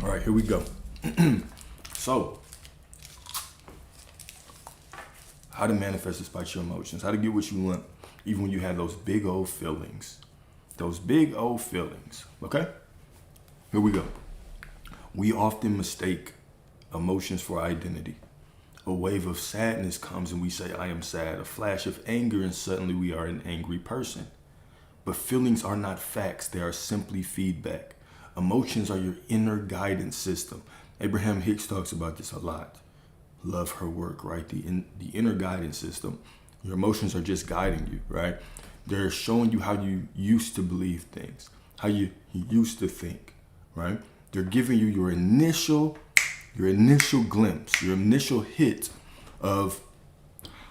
All right, here we go. So, how to manifest despite your emotions. How to get what you want, even when you have those big old feelings. Those big old feelings, okay? Here we go. We often mistake emotions for identity. A wave of sadness comes and we say, I am sad. A flash of anger and suddenly we are an angry person. But feelings are not facts. They are simply feedback. Emotions are your inner guidance system. Abraham Hicks talks about this a lot. Love her work, right? The inner guidance system. Your emotions are just guiding you, right? They're showing you how you used to believe things, how you used to think, right? They're giving you your initial glimpse, your initial hit of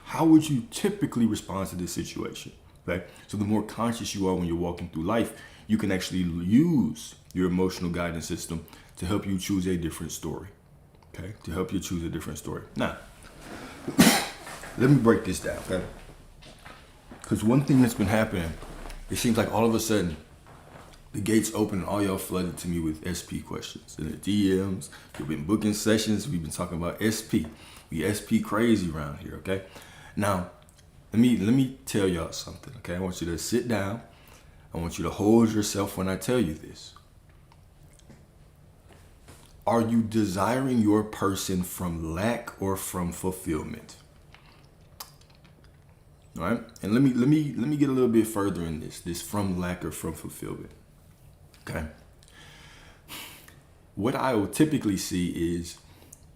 how would you typically respond to this situation, okay? So the more conscious you are when you're walking through life, you can actually use your emotional guidance system to help you choose a different story, okay? To help you choose a different story. Now, let me break this down, okay? Because one thing that's been happening, it seems like all of a sudden, the gates open and all y'all flooded to me with SP questions. In the DMs, we've been booking sessions, we've been talking about SP. We SP crazy around here, okay? Now, let me tell y'all something, okay? I want you to sit down. I want you to hold yourself when I tell you this. Are you desiring your person from lack or from fulfillment? All right? And let me get a little bit further in this from lack or from fulfillment. Okay. What I will typically see is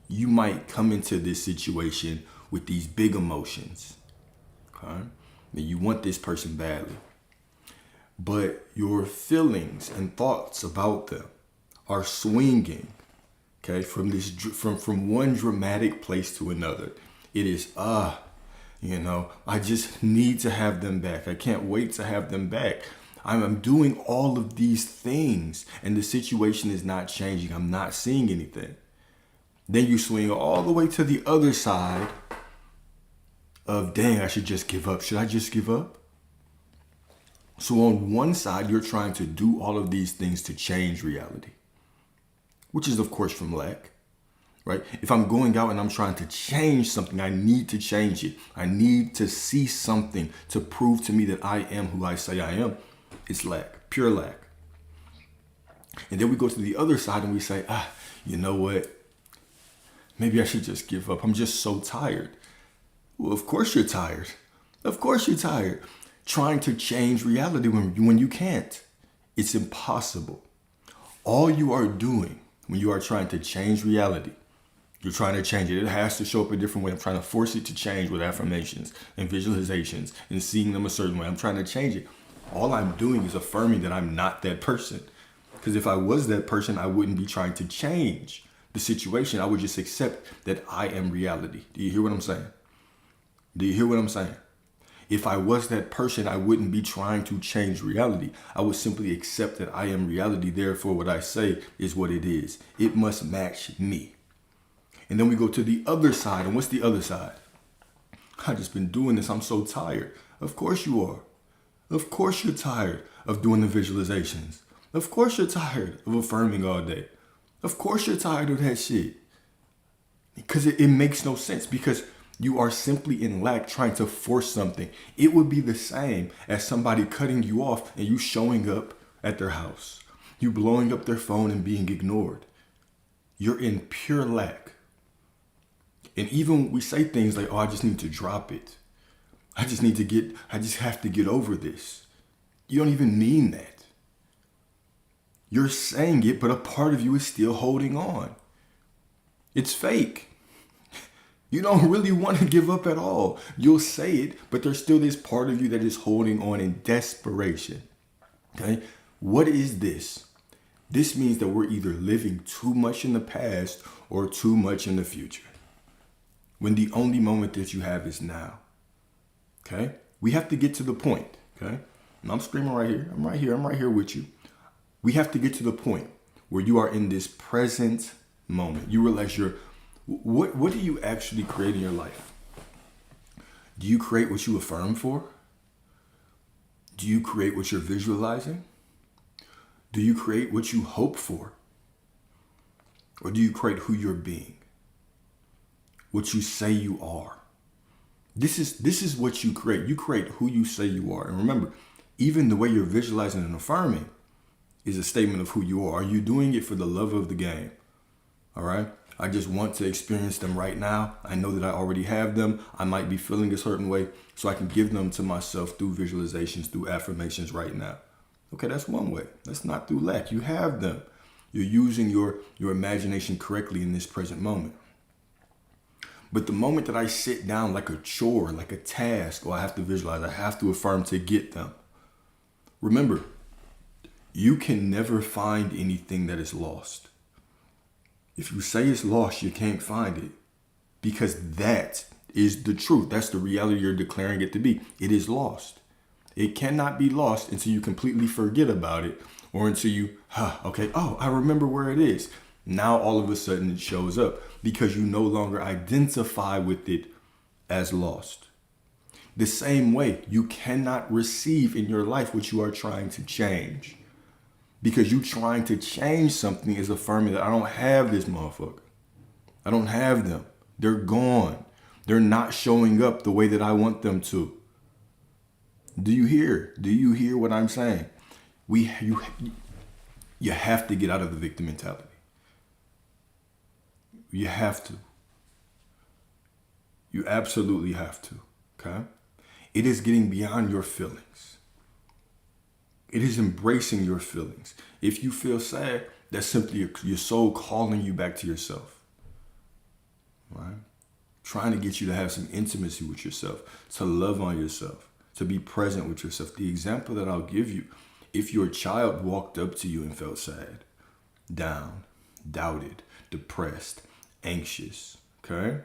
you might come into this situation with these big emotions. Okay. That you want this person badly. But your feelings and thoughts about them are swinging, okay, from one dramatic place to another. It is, I just need to have them back. I can't wait to have them back. I'm doing all of these things and the situation is not changing. I'm not seeing anything. Then you swing all the way to the other side of, dang, I should just give up. Should I just give up? So on one side, you're trying to do all of these things to change reality, which is, of course, from lack, right? If I'm going out and I'm trying to change something, I need to change it. I need to see something to prove to me that I am who I say I am. It's lack, pure lack. And then we go to the other side and we say, you know what? Maybe I should just give up. I'm just so tired. Well, of course you're tired. Of course you're tired. Trying to change reality when you can't. It's impossible. All you are doing when you are trying to change reality, you're trying to change it. It has to show up a different way. I'm trying to force it to change with affirmations and visualizations and seeing them a certain way. I'm trying to change it. All I'm doing is affirming that I'm not that person. Because if I was that person, I wouldn't be trying to change the situation. I would just accept that I am reality. Do you hear what I'm saying? Do you hear what I'm saying? If I was that person, I wouldn't be trying to change reality. I would simply accept that I am reality. Therefore, what I say is what it is. It must match me. And then we go to the other side. And what's the other side? I've just been doing this. I'm so tired. Of course you are. Of course you're tired of doing the visualizations. Of course you're tired of affirming all day. Of course you're tired of that shit. Because it makes no sense, because you are simply in lack trying to force something. It would be the same as somebody cutting you off and you showing up at their house. You blowing up their phone and being ignored. You're in pure lack. And even we say things like, I just need to drop it. I just have to get over this. You don't even mean that. You're saying it, but a part of you is still holding on. It's fake. You don't really want to give up at all. You'll say it, but there's still this part of you that is holding on in desperation. Okay? What is this? This means that we're either living too much in the past or too much in the future. When the only moment that you have is now. Okay? We have to get to the point. Okay? And I'm screaming right here. I'm right here with you. We have to get to the point where you are in this present moment. You realize what do you actually create in your life? Do you create what you affirm for? Do you create what you're visualizing? Do you create what you hope for? Or do you create who you're being? What you say you are. This is what you create. You create who you say you are. And remember, even the way you're visualizing and affirming is a statement of who you are. Are you doing it for the love of the game? All right? I just want to experience them right now. I know that I already have them. I might be feeling a certain way, so I can give them to myself through visualizations, through affirmations right now. Okay, that's one way. That's not through lack. You have them. You're using your imagination correctly in this present moment. But the moment that I sit down like a chore, like a task, or I have to visualize, I have to affirm to get them. Remember, you can never find anything that is lost. If you say it's lost, you can't find it, because that is the truth. That's the reality you're declaring it to be. It is lost. It cannot be lost until you completely forget about it, or until you, I remember where it is. Now all of a sudden it shows up because you no longer identify with it as lost. The same way, you cannot receive in your life what you are trying to change. Because you trying to change something is affirming that I don't have this motherfucker. I don't have them. They're gone. They're not showing up the way that I want them to. Do you hear? Do you hear what I'm saying? You have to get out of the victim mentality. You have to. You absolutely have to. Okay? It is getting beyond your feelings. It is embracing your feelings. If you feel sad, that's simply your soul calling you back to yourself. Right? Trying to get you to have some intimacy with yourself, to love on yourself, to be present with yourself. The example that I'll give you, if your child walked up to you and felt sad, down, doubted, depressed, anxious, okay?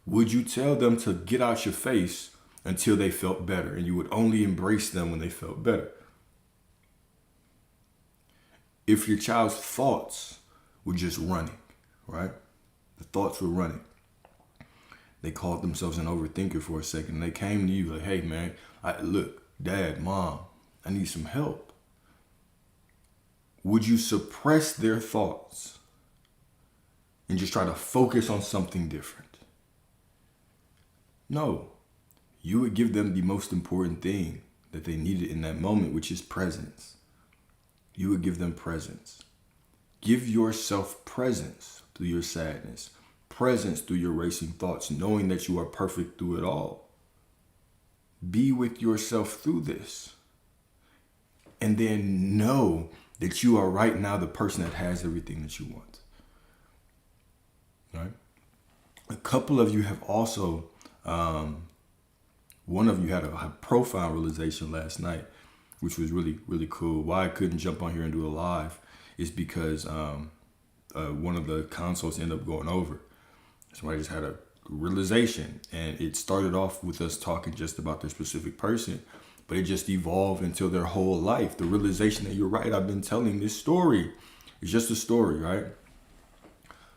Would you tell them to get out your face until they felt better, and you would only embrace them when they felt better? If your child's thoughts were just running, right? The thoughts were running. They called themselves an overthinker for a second. And they came to you like, hey, man, look, Dad, Mom, I need some help. Would you suppress their thoughts and just try to focus on something different? No. You would give them the most important thing that they needed in that moment, which is presence. You would give them presence. Give yourself presence through your sadness, presence through your racing thoughts, knowing that you are perfect through it all. Be with yourself through this. And then know that you are right now the person that has everything that you want. Right? A couple of you have also, one of you had a profound realization last night, which was really, really cool. Why I couldn't jump on here and do a live is because one of the consults ended up going over. Somebody just had a realization, and it started off with us talking just about their specific person, but it just evolved until their whole life. The realization that you're right, I've been telling this story. It's just a story, right?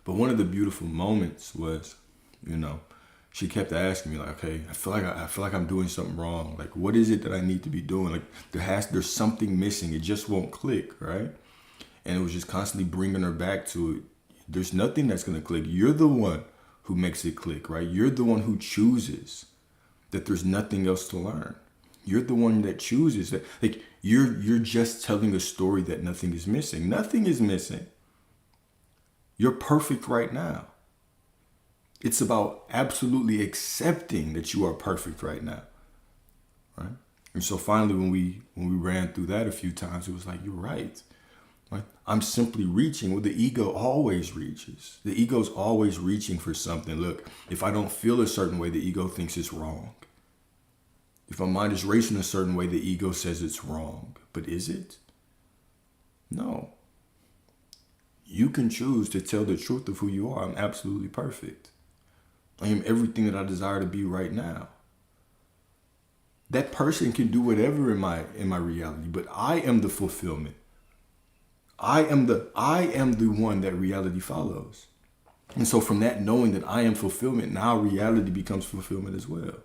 But one of the beautiful moments was, she kept asking me like, okay, I feel like I'm doing something wrong. Like, what is it that I need to be doing? Like, there's something missing. It just won't click, right? And it was just constantly bringing her back to it. There's nothing that's going to click. You're the one who makes it click, right? You're the one who chooses that there's nothing else to learn. You're the one that chooses that. Like, you're just telling a story that nothing is missing. Nothing is missing. You're perfect right now. It's about absolutely accepting that you are perfect right now, right? And so finally, when we ran through that a few times, it was like, you're right. Right? I'm simply reaching. Well, the ego always reaches. The ego's always reaching for something. Look, if I don't feel a certain way, the ego thinks it's wrong. If my mind is racing a certain way, the ego says it's wrong. But is it? No. You can choose to tell the truth of who you are. I'm absolutely perfect. I am everything that I desire to be right now. That person can do whatever in my reality, but I am the fulfillment. I am the one that reality follows. And so from that knowing that I am fulfillment, now reality becomes fulfillment as well.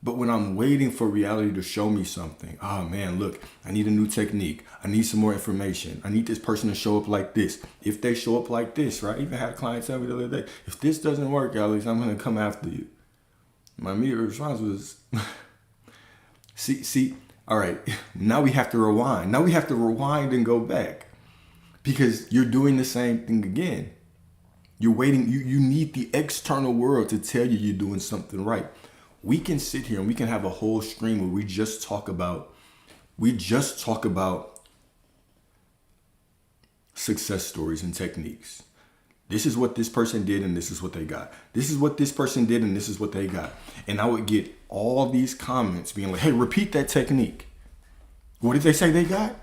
But when I'm waiting for reality to show me something, oh man, look, I need a new technique. I need some more information. I need this person to show up like this. If they show up like this, right? I even had a client tell me the other day, if this doesn't work, Alex, I'm going to come after you. My immediate response was, see, all right, now we have to rewind. Now we have to rewind and go back because you're doing the same thing again. You're waiting. You need the external world to tell you you're doing something right. We can sit here and we can have a whole stream where we just talk about success stories and techniques. This is what this person did and this is what they got. This is what this person did and this is what they got. And I would get all these comments being like, hey, repeat that technique. What did they say they got?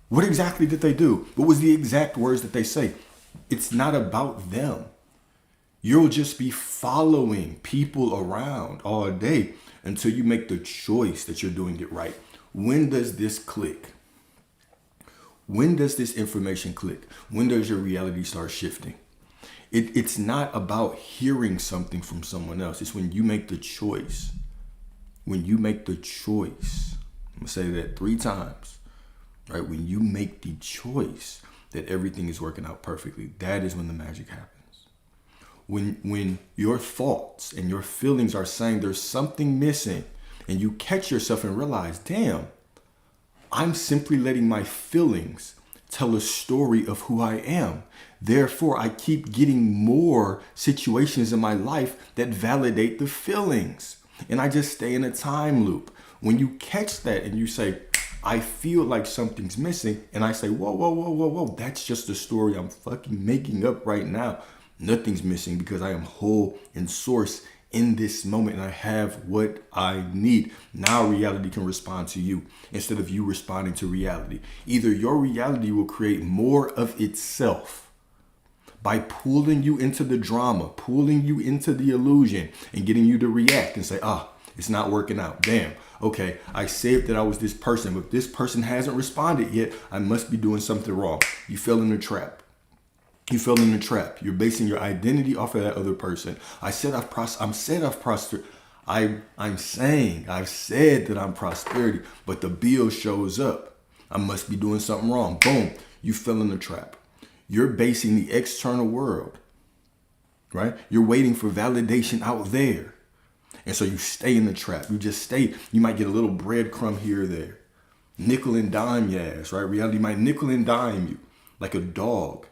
What exactly did they do? What was the exact words that they say? It's not about them. You'll just be following people around all day until you make the choice that you're doing it right. When does this click? When does this information click? When does your reality start shifting? It's not about hearing something from someone else. It's when you make the choice. When you make the choice. I'm going to say that 3 times. Right? When you make the choice that everything is working out perfectly, that is when the magic happens. When your thoughts and your feelings are saying there's something missing and you catch yourself and realize, damn, I'm simply letting my feelings tell a story of who I am. Therefore, I keep getting more situations in my life that validate the feelings. And I just stay in a time loop. When you catch that and you say, I feel like something's missing, and I say, whoa, that's just a story I'm fucking making up right now. Nothing's missing because I am whole in source in this moment and I have what I need. Now reality can respond to you instead of you responding to reality. Either your reality will create more of itself by pulling you into the drama, pulling you into the illusion and getting you to react and say, it's not working out. Damn. Okay, I said that I was this person, but this person hasn't responded yet. I must be doing something wrong. You fell in the trap. You fell in the trap. You're basing your identity off of that other person. I've said I've prospered. I've said that I'm prosperity, but the bill shows up. I must be doing something wrong. Boom. You fell in the trap. You're basing the external world, right? You're waiting for validation out there. And so you stay in the trap. You just stay. You might get a little breadcrumb here or there. Nickel and dime your ass, right? Reality might nickel and dime you like a dog.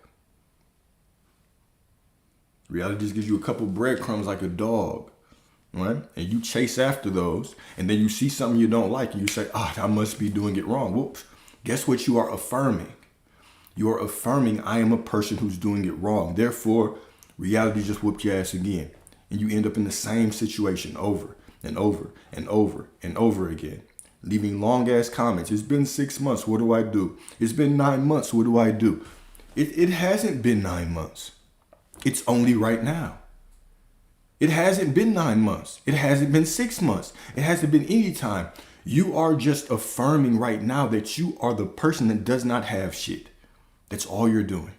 Reality just gives you a couple breadcrumbs like a dog, right? And you chase after those, and then you see something you don't like, and you say, I must be doing it wrong. Whoops. Guess what you are affirming? You are affirming, I am a person who's doing it wrong. Therefore, reality just whooped your ass again. And you end up in the same situation over and over and over and over again, leaving long ass comments. It's been 6 months. What do I do? It's been 9 months. What do I do? It hasn't been 9 months. It's only right now. It hasn't been 9 months. It hasn't been 6 months. It hasn't been any time. You are just affirming right now that you are the person that does not have shit. That's all you're doing.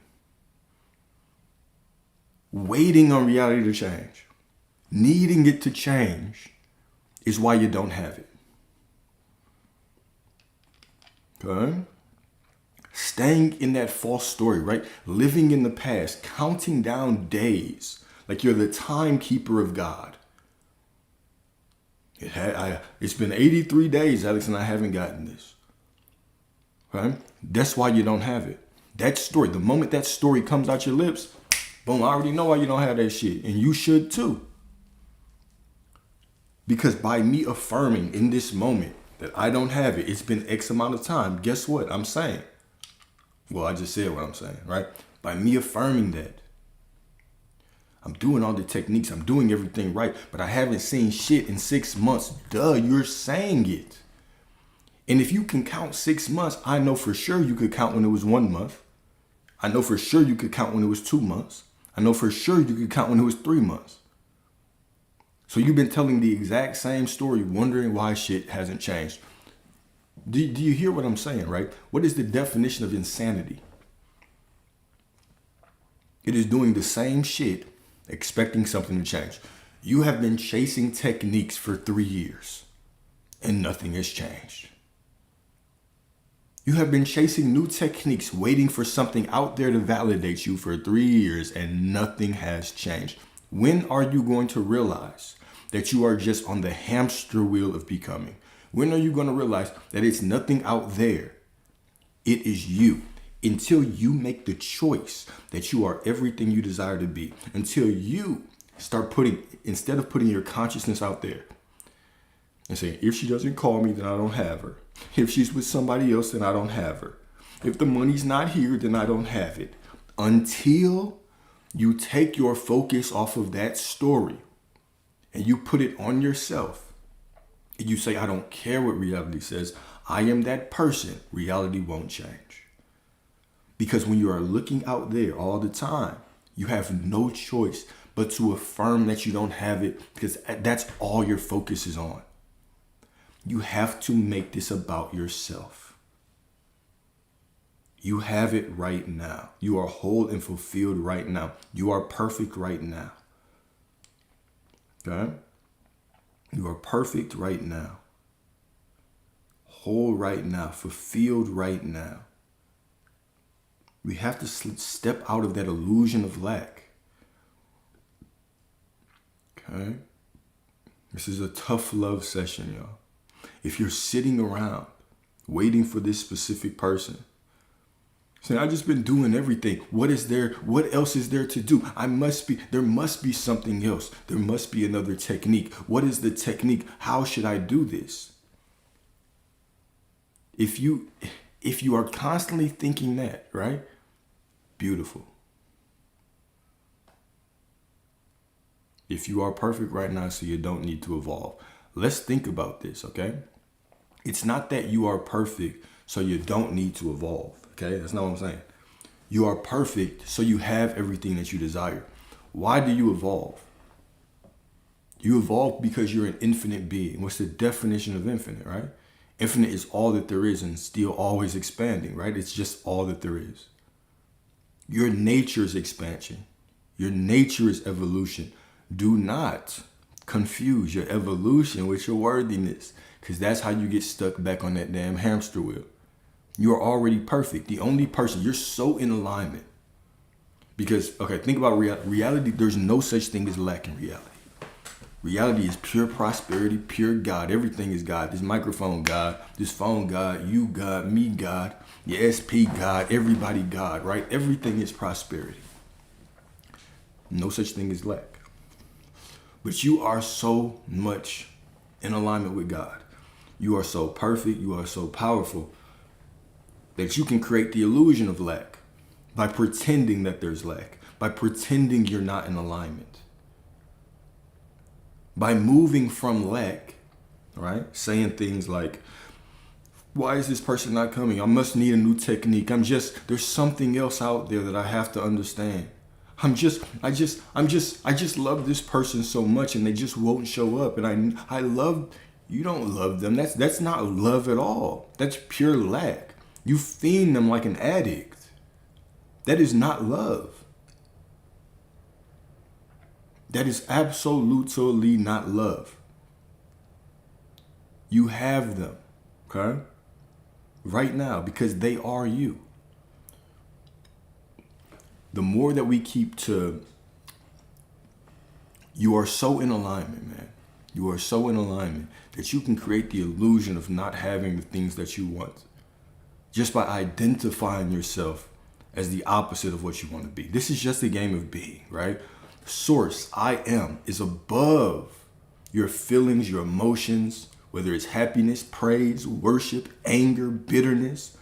Waiting on reality to change, needing it to change is why you don't have it. Okay? Staying in that false story, right? Living in the past, counting down days like you're the timekeeper of God. It's been 83 days, Alex, and I haven't gotten this. Okay? That's why you don't have it. That story, the moment that story comes out your lips, boom, I already know why you don't have that shit. And you should too. Because by me affirming in this moment that I don't have it, it's been X amount of time. Guess what I'm saying? Well, I just said what I'm saying, right? By me affirming that, I'm doing all the techniques, I'm doing everything right, but I haven't seen shit in 6 months. Duh, you're saying it. And if you can count 6 months, I know for sure you could count when it was 1 month. I know for sure you could count when it was 2 months. I know for sure you could count when it was 3 months. So you've been telling the exact same story, wondering why shit hasn't changed. Do you hear what I'm saying, right? What is the definition of insanity? It is doing the same shit, expecting something to change. You have been chasing techniques for 3 years. and nothing has changed. You have been chasing new techniques, waiting for something out there to validate you for 3 years, and nothing has changed. When are you going to realize that you are just on the hamster wheel of becoming? When are you going to realize that it's nothing out there? It is you. Until you make the choice that you are everything you desire to be, until you start putting, instead of putting your consciousness out there and saying, if she doesn't call me, then I don't have her. If she's with somebody else, then I don't have her. If the money's not here, then I don't have it. Until you take your focus off of that story and you put it on yourself and you say, I don't care what reality says. I am that person. Reality won't change. Because when you are looking out there all the time, you have no choice but to affirm that you don't have it, because that's all your focus is on. You have to make this about yourself. You have it right now. You are whole and fulfilled right now. You are perfect right now. Okay? You are perfect right now. Whole right now. Fulfilled right now. We have to step out of that illusion of lack. Okay? This is a tough love session, y'all. If you're sitting around waiting for this specific person, saying, I've just been doing everything. What else is there to do? There must be something else. There must be another technique. What is the technique? How should I do this? If you are constantly thinking that, right? Beautiful. If you are perfect right now, so you don't need to evolve. Let's think about this, okay? It's not that you are perfect so you don't need to evolve, okay? That's not what I'm saying. You are perfect so you have everything that you desire. Why do you evolve? You evolve because you're an infinite being. What's the definition of infinite, right? Infinite is all that there is and still always expanding, right? It's just all that there is. Your nature is expansion. Your nature is evolution. Do not confuse your evolution with your worthiness, because that's how you get stuck back on that damn hamster wheel. You are already perfect. The only person, you're so in alignment. Because, okay, think about reality. There's no such thing as lack in reality. Reality is pure prosperity, pure God. Everything is God. This microphone God, this phone God, you God, me God, your SP God, everybody God, right? Everything is prosperity. No such thing as lack. But you are so much in alignment with God. You are so perfect, you are so powerful that you can create the illusion of lack by pretending that there's lack, by pretending you're not in alignment. By moving from lack, right? Saying things like, why is this person not coming? I must need a new technique. There's something else out there that I have to understand. I just love this person so much and they just won't show up. And you don't love them. That's not love at all. That's pure lack. You fiend them like an addict. That is not love. That is absolutely not love. You have them, okay? Right now, because they are you. The more that we keep you are so in alignment, man. You are so in alignment that you can create the illusion of not having the things that you want just by identifying yourself as the opposite of what you want to be. This is just a game of being, right? Source, I am, is above your feelings, your emotions, whether it's happiness, praise, worship, anger, bitterness.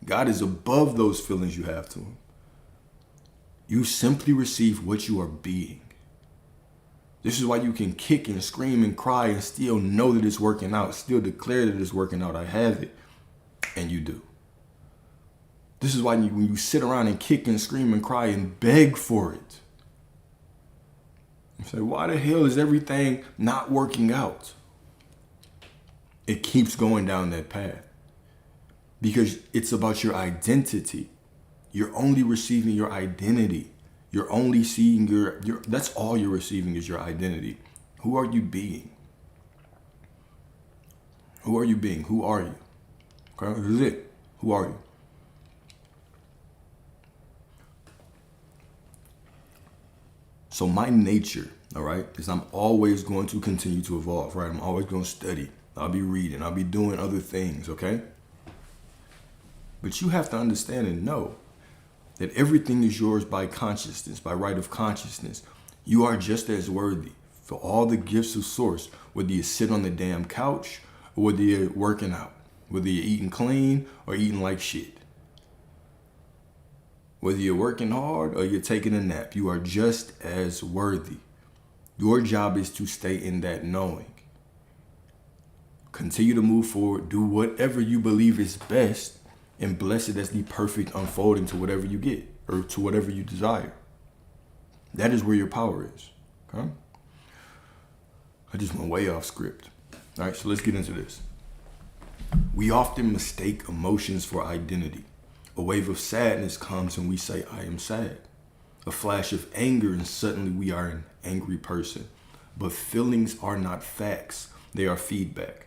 God is above those feelings you have to him. You simply receive what you are being. This is why you can kick and scream and cry and still know that it's working out, still declare that it's working out. I have it, and you do. This is why when you sit around and kick and scream and cry and beg for it, you say, why the hell is everything not working out? It keeps going down that path because it's about your identity. You're only receiving your identity. You're only seeing that's all you're receiving is your identity. Who are you being? Who are you being? Who are you? Okay, this is it. Who are you? So my nature, all right, is I'm always going to continue to evolve, right? I'm always going to study. I'll be reading. I'll be doing other things, okay? But you have to understand and know that everything is yours by consciousness, by right of consciousness. You are just as worthy for all the gifts of source, whether you sit on the damn couch or whether you're working out, whether you're eating clean or eating like shit. Whether you're working hard or you're taking a nap, you are just as worthy. Your job is to stay in that knowing. Continue to move forward, do whatever you believe is best, and bless it as the perfect unfolding to whatever you get or to whatever you desire. That is where your power is. Okay? I just went way off script. All right, so let's get into this. We often mistake emotions for identity. A wave of sadness comes and we say, I am sad. A flash of anger and suddenly we are an angry person. But feelings are not facts. They are feedback.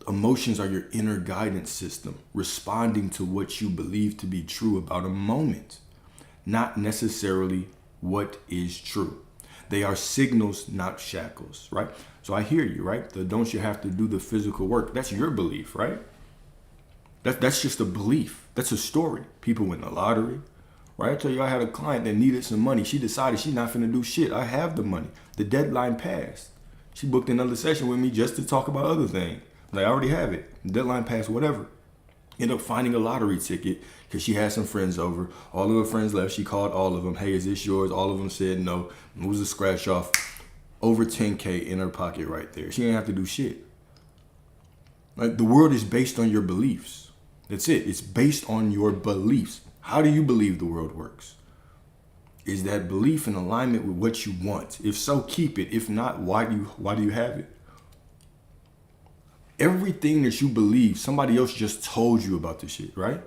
Emotions are your inner guidance system, responding to what you believe to be true about a moment, not necessarily what is true. They are signals, not shackles, right? So I hear you, right? Don't you have to do the physical work? That's your belief, right? That's just a belief. That's a story. People win the lottery, right? I tell you, I had a client that needed some money. She decided she's not finna do shit. I have the money. The deadline passed. She booked another session with me just to talk about other things. Like, I already have it. Deadline passed, whatever. Ended up finding a lottery ticket because she had some friends over. All of her friends left. She called all of them. Hey, is this yours? All of them said no. It was a scratch off. Over 10K in her pocket right there. She didn't have to do shit. Like, the world is based on your beliefs. That's it. It's based on your beliefs. How do you believe the world works? Is that belief in alignment with what you want? If so, keep it. If not, why do you have it? Everything that you believe, somebody else just told you about this shit, right?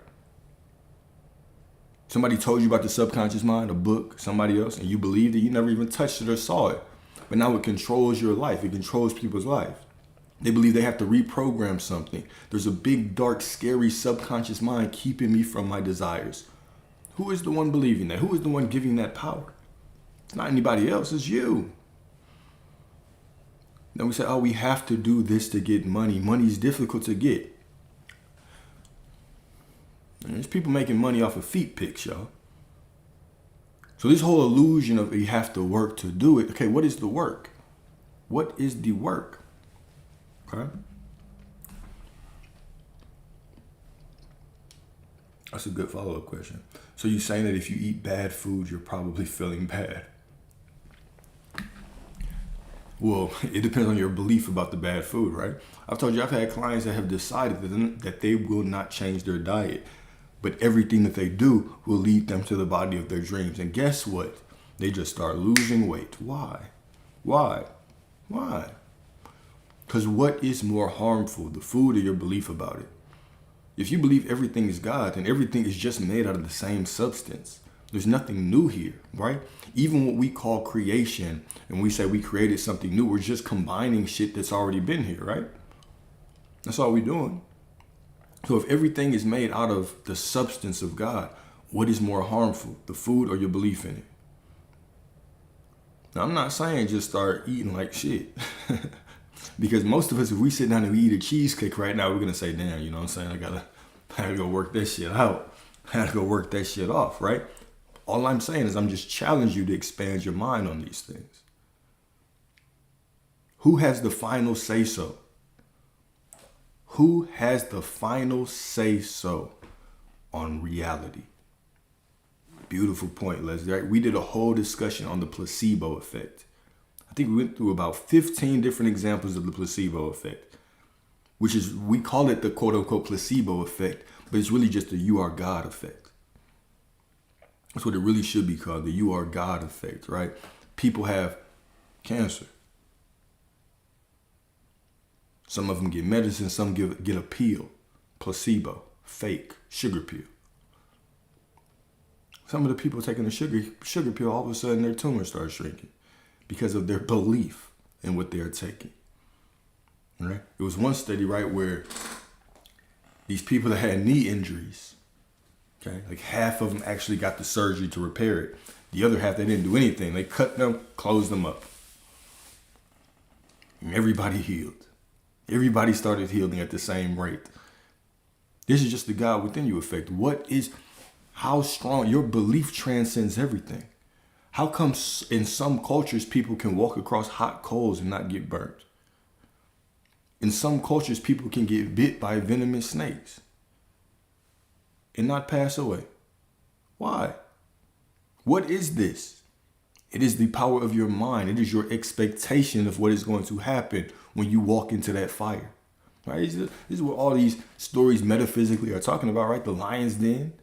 Somebody told you about the subconscious mind, a book, somebody else, and you believed it. You never even touched it or saw it. But now it controls your life. It controls people's lives. They believe they have to reprogram something. There's a big, dark, scary subconscious mind keeping me from my desires. Who is the one believing that? Who is the one giving that power? It's not anybody else. It's you. Then we say, oh, we have to do this to get money. Money is difficult to get. And there's people making money off of feet pics, y'all. So this whole illusion of you have to work to do it. Okay, what is the work? What is the work? Okay. That's a good follow-up question. So you're saying that if you eat bad food, you're probably feeling bad. Well, it depends on your belief about the bad food, right? I've told you I've had clients that have decided that they will not change their diet, but everything that they do will lead them to the body of their dreams. And guess what? They just start losing weight. Why? Why? Why? Because what is more harmful, the food or your belief about it? If you believe everything is God, then everything is just made out of the same substance. There's nothing new here, right? Even what we call creation, and we say we created something new, we're just combining shit that's already been here, right? That's all we're doing. So if everything is made out of the substance of God, what is more harmful, the food or your belief in it? Now, I'm not saying just start eating like shit. Because most of us, if we sit down and we eat a cheesecake right now, we're going to say, damn, you know what I'm saying? I gotta go work that shit out. I gotta go work that shit off, right? All I'm saying is I'm just challenging you to expand your mind on these things. Who has the final say so? Who has the final say so on reality? Beautiful point, Leslie. Right? We did a whole discussion on the placebo effect. I think we went through about 15 different examples of the placebo effect, which is, we call it the quote unquote placebo effect, but it's really just the you are God effect. That's what it really should be called, the you are God effect, right? People have cancer. Some of them get medicine, some get a pill, placebo, fake, sugar pill. Some of the people taking the sugar pill, all of a sudden their tumor starts shrinking because of their belief in what they're taking. Right? It was one study, right, where these people that had knee injuries, okay, like half of them actually got the surgery to repair it. The other half, they didn't do anything. They cut them, closed them up. And everybody healed. Everybody started healing at the same rate. This is just the God within you effect. How strong your belief transcends everything. How come in some cultures people can walk across hot coals and not get burnt? In some cultures people can get bit by venomous snakes and not pass away. Why? What is this? It is the power of your mind. It is your expectation of what is going to happen when you walk into that fire. Right? This is what all these stories metaphysically are talking about, right? The lion's den,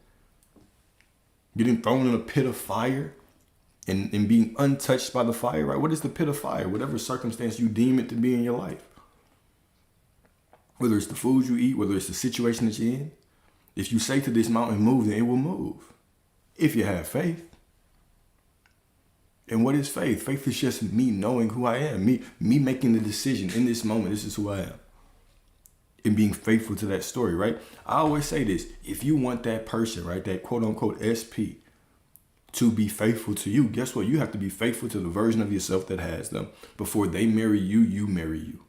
getting thrown in a pit of fire and being untouched by the fire, right? What is the pit of fire? Whatever circumstance you deem it to be in your life. Whether it's the food you eat, whether it's the situation that you're in. If you say to this mountain, move, then it will move. If you have faith. And what is faith? Faith is just me knowing who I am. Me making the decision in this moment, this is who I am. And being faithful to that story, right? I always say this. If you want that person, right, that quote unquote SP, to be faithful to you, guess what? You have to be faithful to the version of yourself that has them. Before they marry you, you marry you.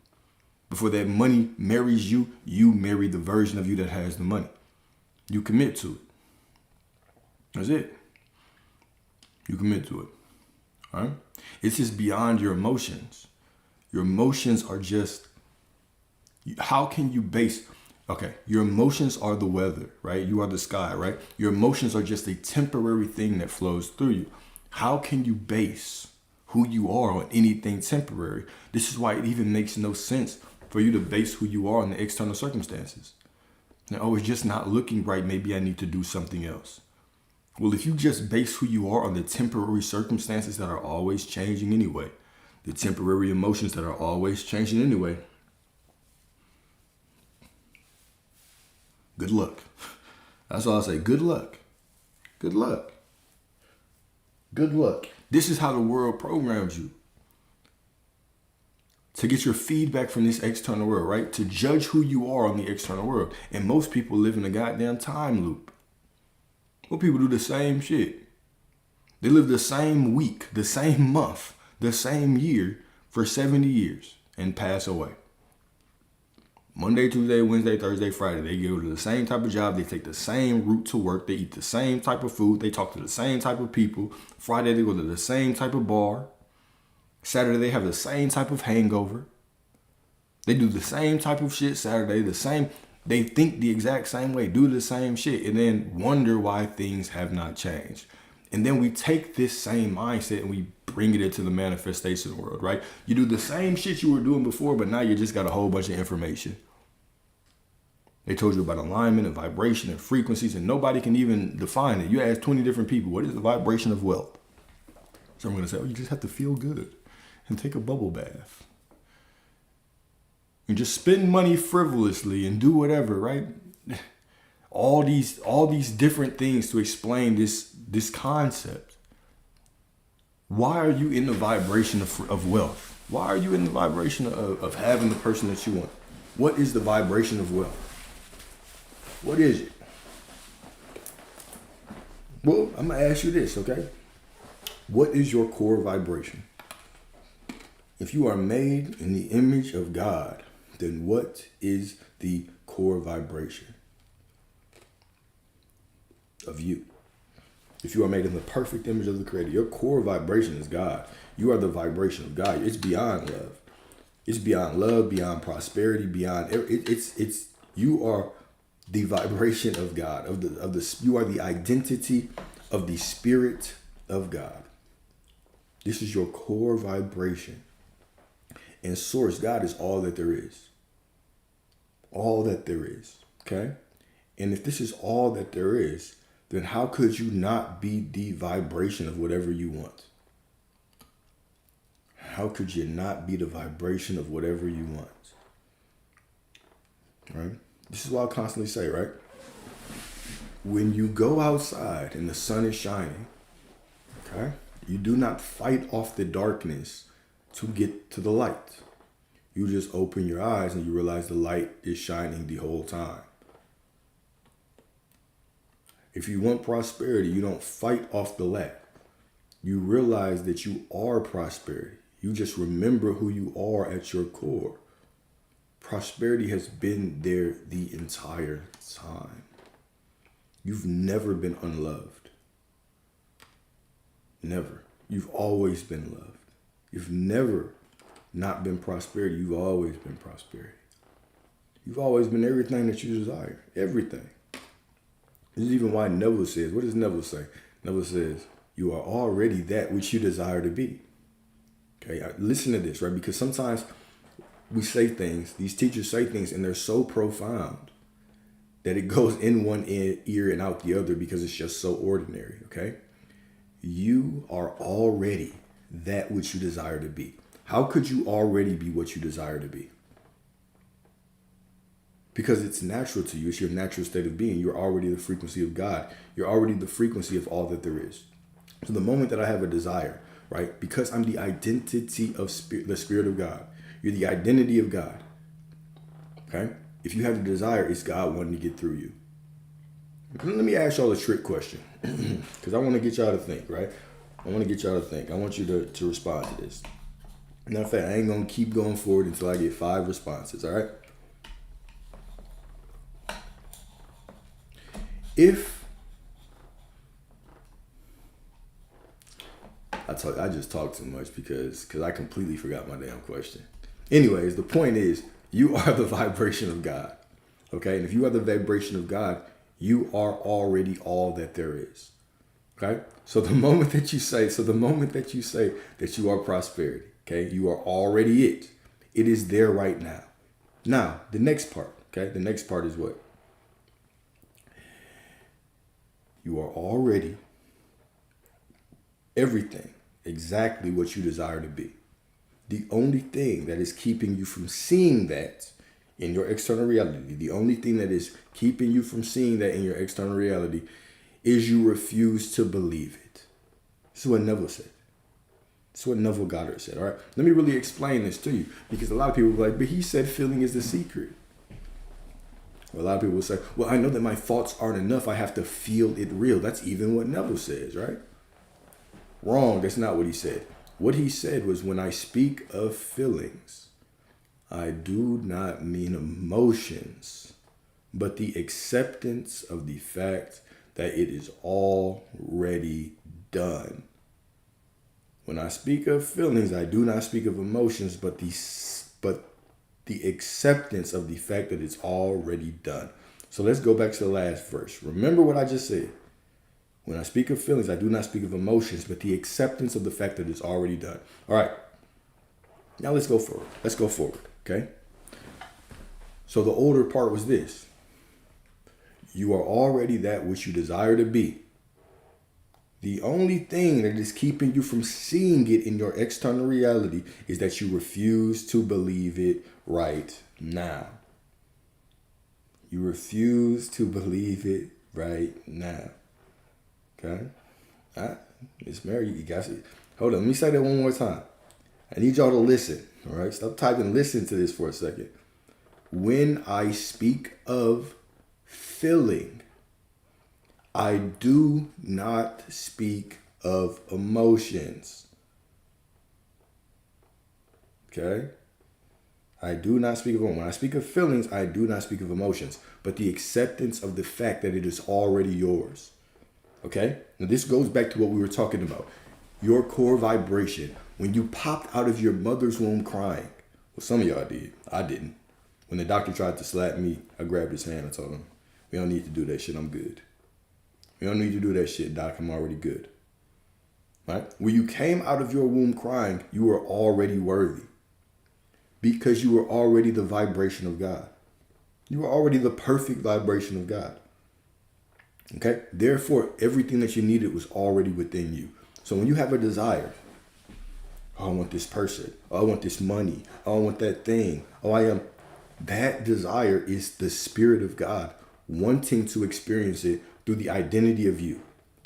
Before that money marries you, you marry the version of you that has the money. You commit to it. That's it. You commit to it. All right? It's just beyond your emotions. Your emotions are just, how can you base, okay, your emotions are the weather, right? You are the sky, right? Your emotions are just a temporary thing that flows through you. How can you base who you are on anything temporary? This is why it even makes no sense for you to base who you are on the external circumstances. Now, oh, it's just not looking right. Maybe I need to do something else. Well, if you just base who you are on the temporary circumstances that are always changing anyway, the temporary emotions that are always changing anyway, good luck. That's all I say. Good luck. Good luck. Good luck. This is how the world programs you. To get your feedback from this external world, right? To judge who you are on the external world. And most people live in a goddamn time loop. Well, people do the same shit. They live the same week, the same month, the same year for 70 years and pass away. Monday, Tuesday, Wednesday, Thursday, Friday, they go to the same type of job. They take the same route to work. They eat the same type of food. They talk to the same type of people. Friday, they go to the same type of bar. Saturday, they have the same type of hangover. They do the same type of shit Saturday, they think the exact same way, do the same shit, and then wonder why things have not changed. And then we take this same mindset and we bring it into the manifestation world, right? You do the same shit you were doing before, but now you just got a whole bunch of information. They told you about alignment and vibration and frequencies, and nobody can even define it. You ask 20 different people, what is the vibration of wealth? So I'm going to say, oh, you just have to feel good and take a bubble bath. And just spend money frivolously and do whatever, right? All these different things to explain this concept. Why are you in the vibration of wealth? Why are you in the vibration of having the person that you want? What is the vibration of wealth? What is it? Well, I'm going to ask you this, okay? What is your core vibration? If you are made in the image of God, then what is the core vibration of you? If you are made in the perfect image of the Creator, your core vibration is God. You are the vibration of God. It's beyond love. It's beyond love, beyond prosperity, beyond it's you are the vibration of God, you are the identity of the Spirit of God. This is your core vibration. And source, God is all that there is. All that there is. Okay? And if this is all that there is, then how could you not be the vibration of whatever you want? How could you not be the vibration of whatever you want? Right? This is what I constantly say, right? When you go outside and the sun is shining, okay, you do not fight off the darkness to get to the light. You just open your eyes and you realize the light is shining the whole time. If you want prosperity, you don't fight off the lack. You realize that you are prosperity. You just remember who you are at your core. Prosperity has been there the entire time. You've never been unloved. Never. You've always been loved. You've never not been prosperity. You've always been prosperity. You've always been everything that you desire. Everything. This is even why Neville says, what does Neville say? Neville says, you are already that which you desire to be. Okay, listen to this, right? Because sometimes we say things, these teachers say things, and they're so profound that it goes in one ear and out the other because it's just so ordinary, okay? You are already that which you desire to be. How could you already be what you desire to be? Because it's natural to you. It's your natural state of being. You're already the frequency of God. You're already the frequency of all that there is. So the moment that I have a desire, right? Because I'm the identity of the Spirit of God. You're the identity of God. Okay? If you have the desire, it's God wanting to get through you. Let me ask y'all a trick question. Because I want to get y'all to think, right? I want to get y'all to think. I want you to respond to this. Matter of fact, I ain't going to keep going forward until I get 5 responses, all right? If I just talked too much because I completely forgot my damn question. Anyways, the point is, you are the vibration of God. Okay? And if you are the vibration of God, you are already all that there is. Okay? So the moment that you say that you are prosperity, okay, you are already it. It is there right now. Now, the next part, okay? The next part is what? You are already everything, exactly what you desire to be. The only thing that is keeping you from seeing that in your external reality, the only thing that is keeping you from seeing that in your external reality is you refuse to believe it. This is what Neville said. This is what Neville Goddard said, all right? Let me really explain this to you because a lot of people are like, but he said feeling is the secret. Well, a lot of people will say, well, I know that my thoughts aren't enough. I have to feel it real. That's even what Neville says, right? Wrong. That's not what he said. What he said was, when I speak of feelings, I do not mean emotions, but the acceptance of the fact that it is already done. When I speak of feelings, I do not speak of emotions, but the acceptance of the fact that it's already done. So let's go back to the last verse. Remember what I just said. When I speak of feelings, I do not speak of emotions, but the acceptance of the fact that it's already done. All right. Now let's go forward. Let's go forward. Okay. So the older part was this. You are already that which you desire to be. The only thing that is keeping you from seeing it in your external reality is that you refuse to believe it right now. You refuse to believe it right now. Okay? All right? Miss Mary, you got it. Hold on. Let me say that one more time. I need y'all to listen. All right? Stop typing. Listen to this for a second. When I speak of feeling, I do not speak of emotions. Okay? I do not speak of emotions. When I speak of feelings, I do not speak of emotions, but the acceptance of the fact that it is already yours. Okay? Now this goes back to what we were talking about. Your core vibration. When you popped out of your mother's womb crying. Well, some of y'all did. I didn't. When the doctor tried to slap me, I grabbed his hand and told him, we don't need to do that shit. I'm good. We don't need to do that shit, Doc. I'm already good. Right? When you came out of your womb crying, you were already worthy. Because you were already the vibration of God. You were already the perfect vibration of God. Okay? Therefore, everything that you needed was already within you. So when you have a desire, oh, I want this person. Oh, I want this money. Oh, I want that thing. Oh, I am. That desire is the Spirit of God wanting to experience it through the identity of you.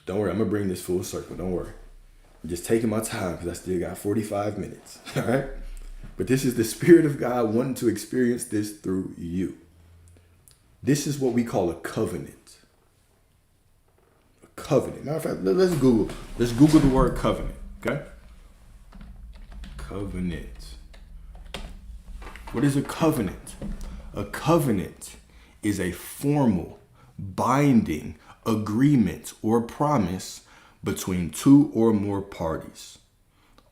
Don't worry, I'm going to bring this full circle. Don't worry. I'm just taking my time because I still got 45 minutes. All right? But this is the Spirit of God wanting to experience this through you. This is what we call a covenant. A covenant. Matter of fact, let's Google. Let's Google the word covenant. Okay? Covenant. What is a covenant? A covenant is a formal, binding agreement or promise between two or more parties,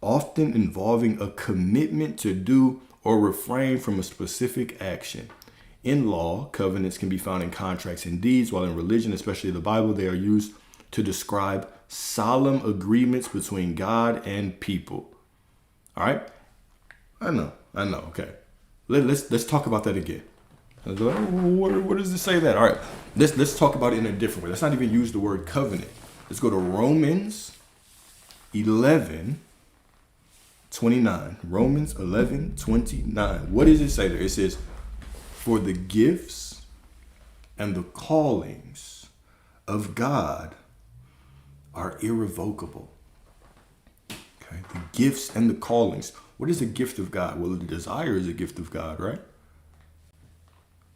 often involving a commitment to do or refrain from a specific action. In law, covenants can be found in contracts and deeds, while in religion, especially the Bible, they are used to describe solemn agreements between God and people. All right? I know. Okay. Let's talk about that again. What does this say that? All right. Let's talk about it in a different way. Let's not even use the word covenant. Let's go to Romans 11:29. Romans 11:29. What does it say there? It says, "For the gifts and the callings of God are irrevocable." Okay, the gifts and the callings. What is a gift of God? Well, the desire is a gift of God, right?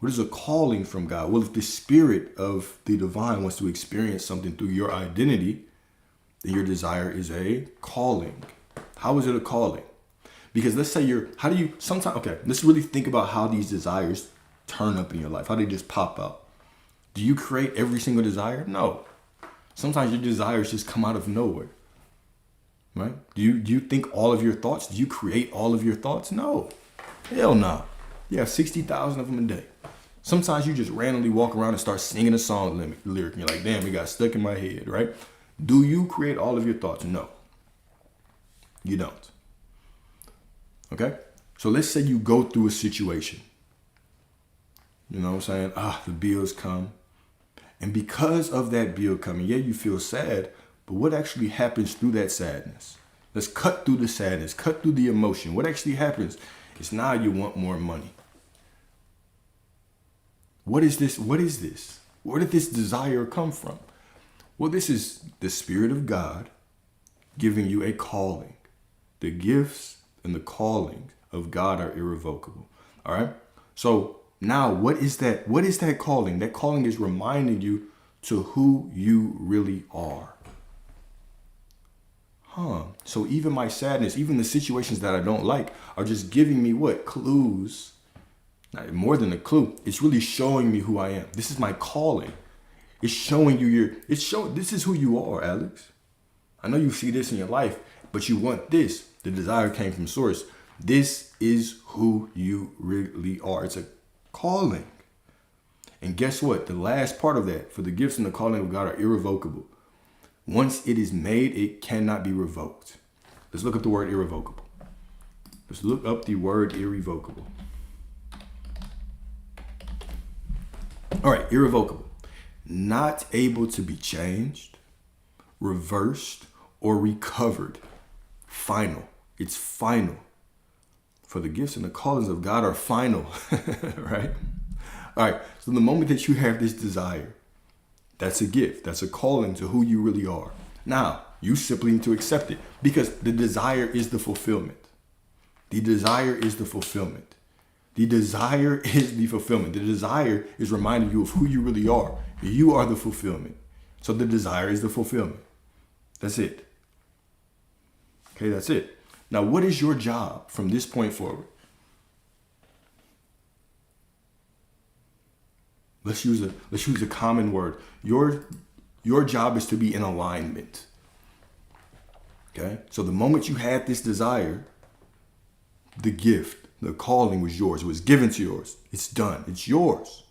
What is a calling from God? Well, if the Spirit of the divine wants to experience something through your identity, then your desire is a calling. How is it a calling? Because let's say let's really think about how these desires turn up in your life, how they just pop out. Do you create every single desire? No. Sometimes your desires just come out of nowhere, right? Do you think all of your thoughts? Do you create all of your thoughts? No. Hell no. You have 60,000 of them a day. Sometimes you just randomly walk around and start singing a song lyric. And you're like, damn, it got stuck in my head, right? Do you create all of your thoughts? No. You don't. Okay? So let's say you go through a situation. You know what I'm saying? The bills come. And because of that bill coming, yeah, you feel sad, but what actually happens through that sadness? Let's cut through the sadness, cut through the emotion. What actually happens is now you want more money. What is this? Where did this desire come from? Well, this is the Spirit of God giving you a calling. The gifts and the calling of God are irrevocable. All right? So now what is that? What is that calling? That calling is reminding you to who you really are. So even my sadness, even the situations that I don't like are just giving me what? Clues. More than a clue, it's really showing me who I am. This is my calling. It's showing you this is who you are, Alex. I know you see this in your life, but you want this. The desire came from source. This is who you really are. It's a calling. And guess what? The last part of that, for the gifts and the calling of God, are irrevocable. Once it is made, it cannot be revoked. Let's look up the word irrevocable. Let's look up the word irrevocable. All right, irrevocable. Not able to be changed, reversed, or recovered. Final. It's final. For the gifts and the callings of God are final, right? All right, so the moment that you have this desire, that's a gift. That's a calling to who you really are. Now, you simply need to accept it because the desire is the fulfillment. The desire is the fulfillment. The desire is the fulfillment. The desire is reminding you of who you really are. You are the fulfillment. So the desire is the fulfillment. That's it. Okay, that's it. Now, what is your job from this point forward? Let's use a common word. Your job is to be in alignment. Okay? So the moment you had this desire, the gift, the calling was yours. It was given to yours. It's done. It's yours.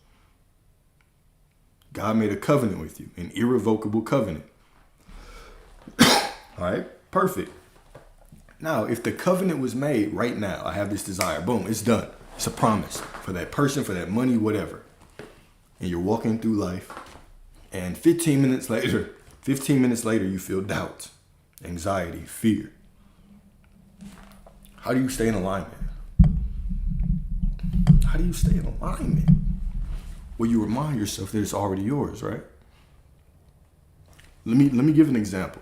God made a covenant with you, an irrevocable covenant. All right, perfect. Now, if the covenant was made right now, I have this desire, boom, it's done. It's a promise for that person, for that money, whatever. And you're walking through life, and 15 minutes later, you feel doubt, anxiety, fear. How do you stay in alignment? How do you stay in alignment? Well, you remind yourself that it's already yours, right? Let me give an example.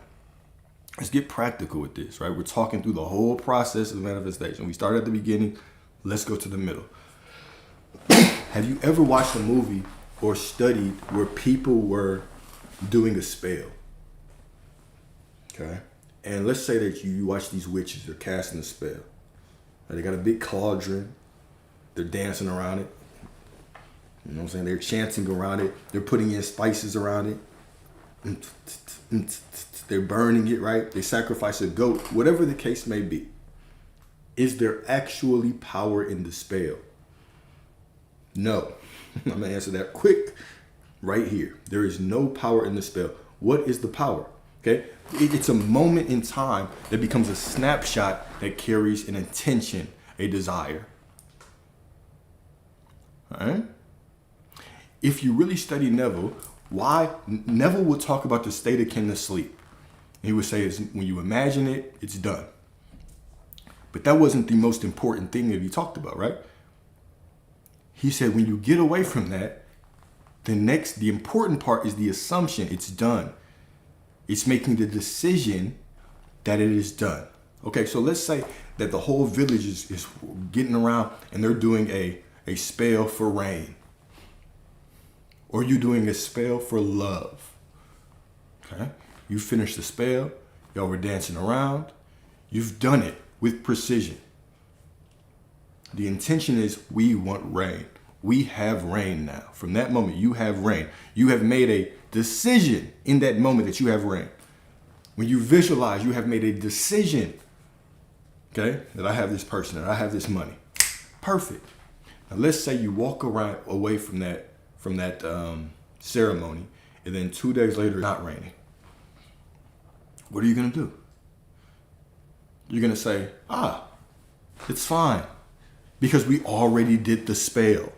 Let's get practical with this, right? We're talking through the whole process of manifestation. We start at the beginning. Let's go to the middle. Have you ever watched a movie or studied where people were doing a spell? Okay. And let's say that you watch these witches, they're casting a spell. They got a big cauldron. They're dancing around it. You know what I'm saying? They're chanting around it. They're putting in spices around it. They're burning it, right? They sacrifice a goat, whatever the case may be. Is there actually power in the spell? No. I'm going to answer that quick right here. There is no power in the spell. What is the power? Okay. It's a moment in time that becomes a snapshot that carries an intention, a desire. All right. If you really study Neville, Neville would talk about the state akin to sleep. He would say, when you imagine it, it's done. But that wasn't the most important thing that he talked about, right? He said, when you get away from that, the important part is the assumption it's done. It's making the decision that it is done. Okay, so let's say that the whole village is getting around and they're doing a spell for rain. Or you're doing a spell for love. Okay, you finished the spell, y'all were dancing around, you've done it with precision. The intention is we want rain. We have rain now. From that moment, you have rain. You have made a decision in that moment that you have rain. When you visualize, you have made a decision, okay, that I have this person, that I have this money. Perfect. Now let's say you walk away from that ceremony, and then 2 days later, it's not raining. What are you gonna do? You're gonna say, it's fine, because we already did the spell.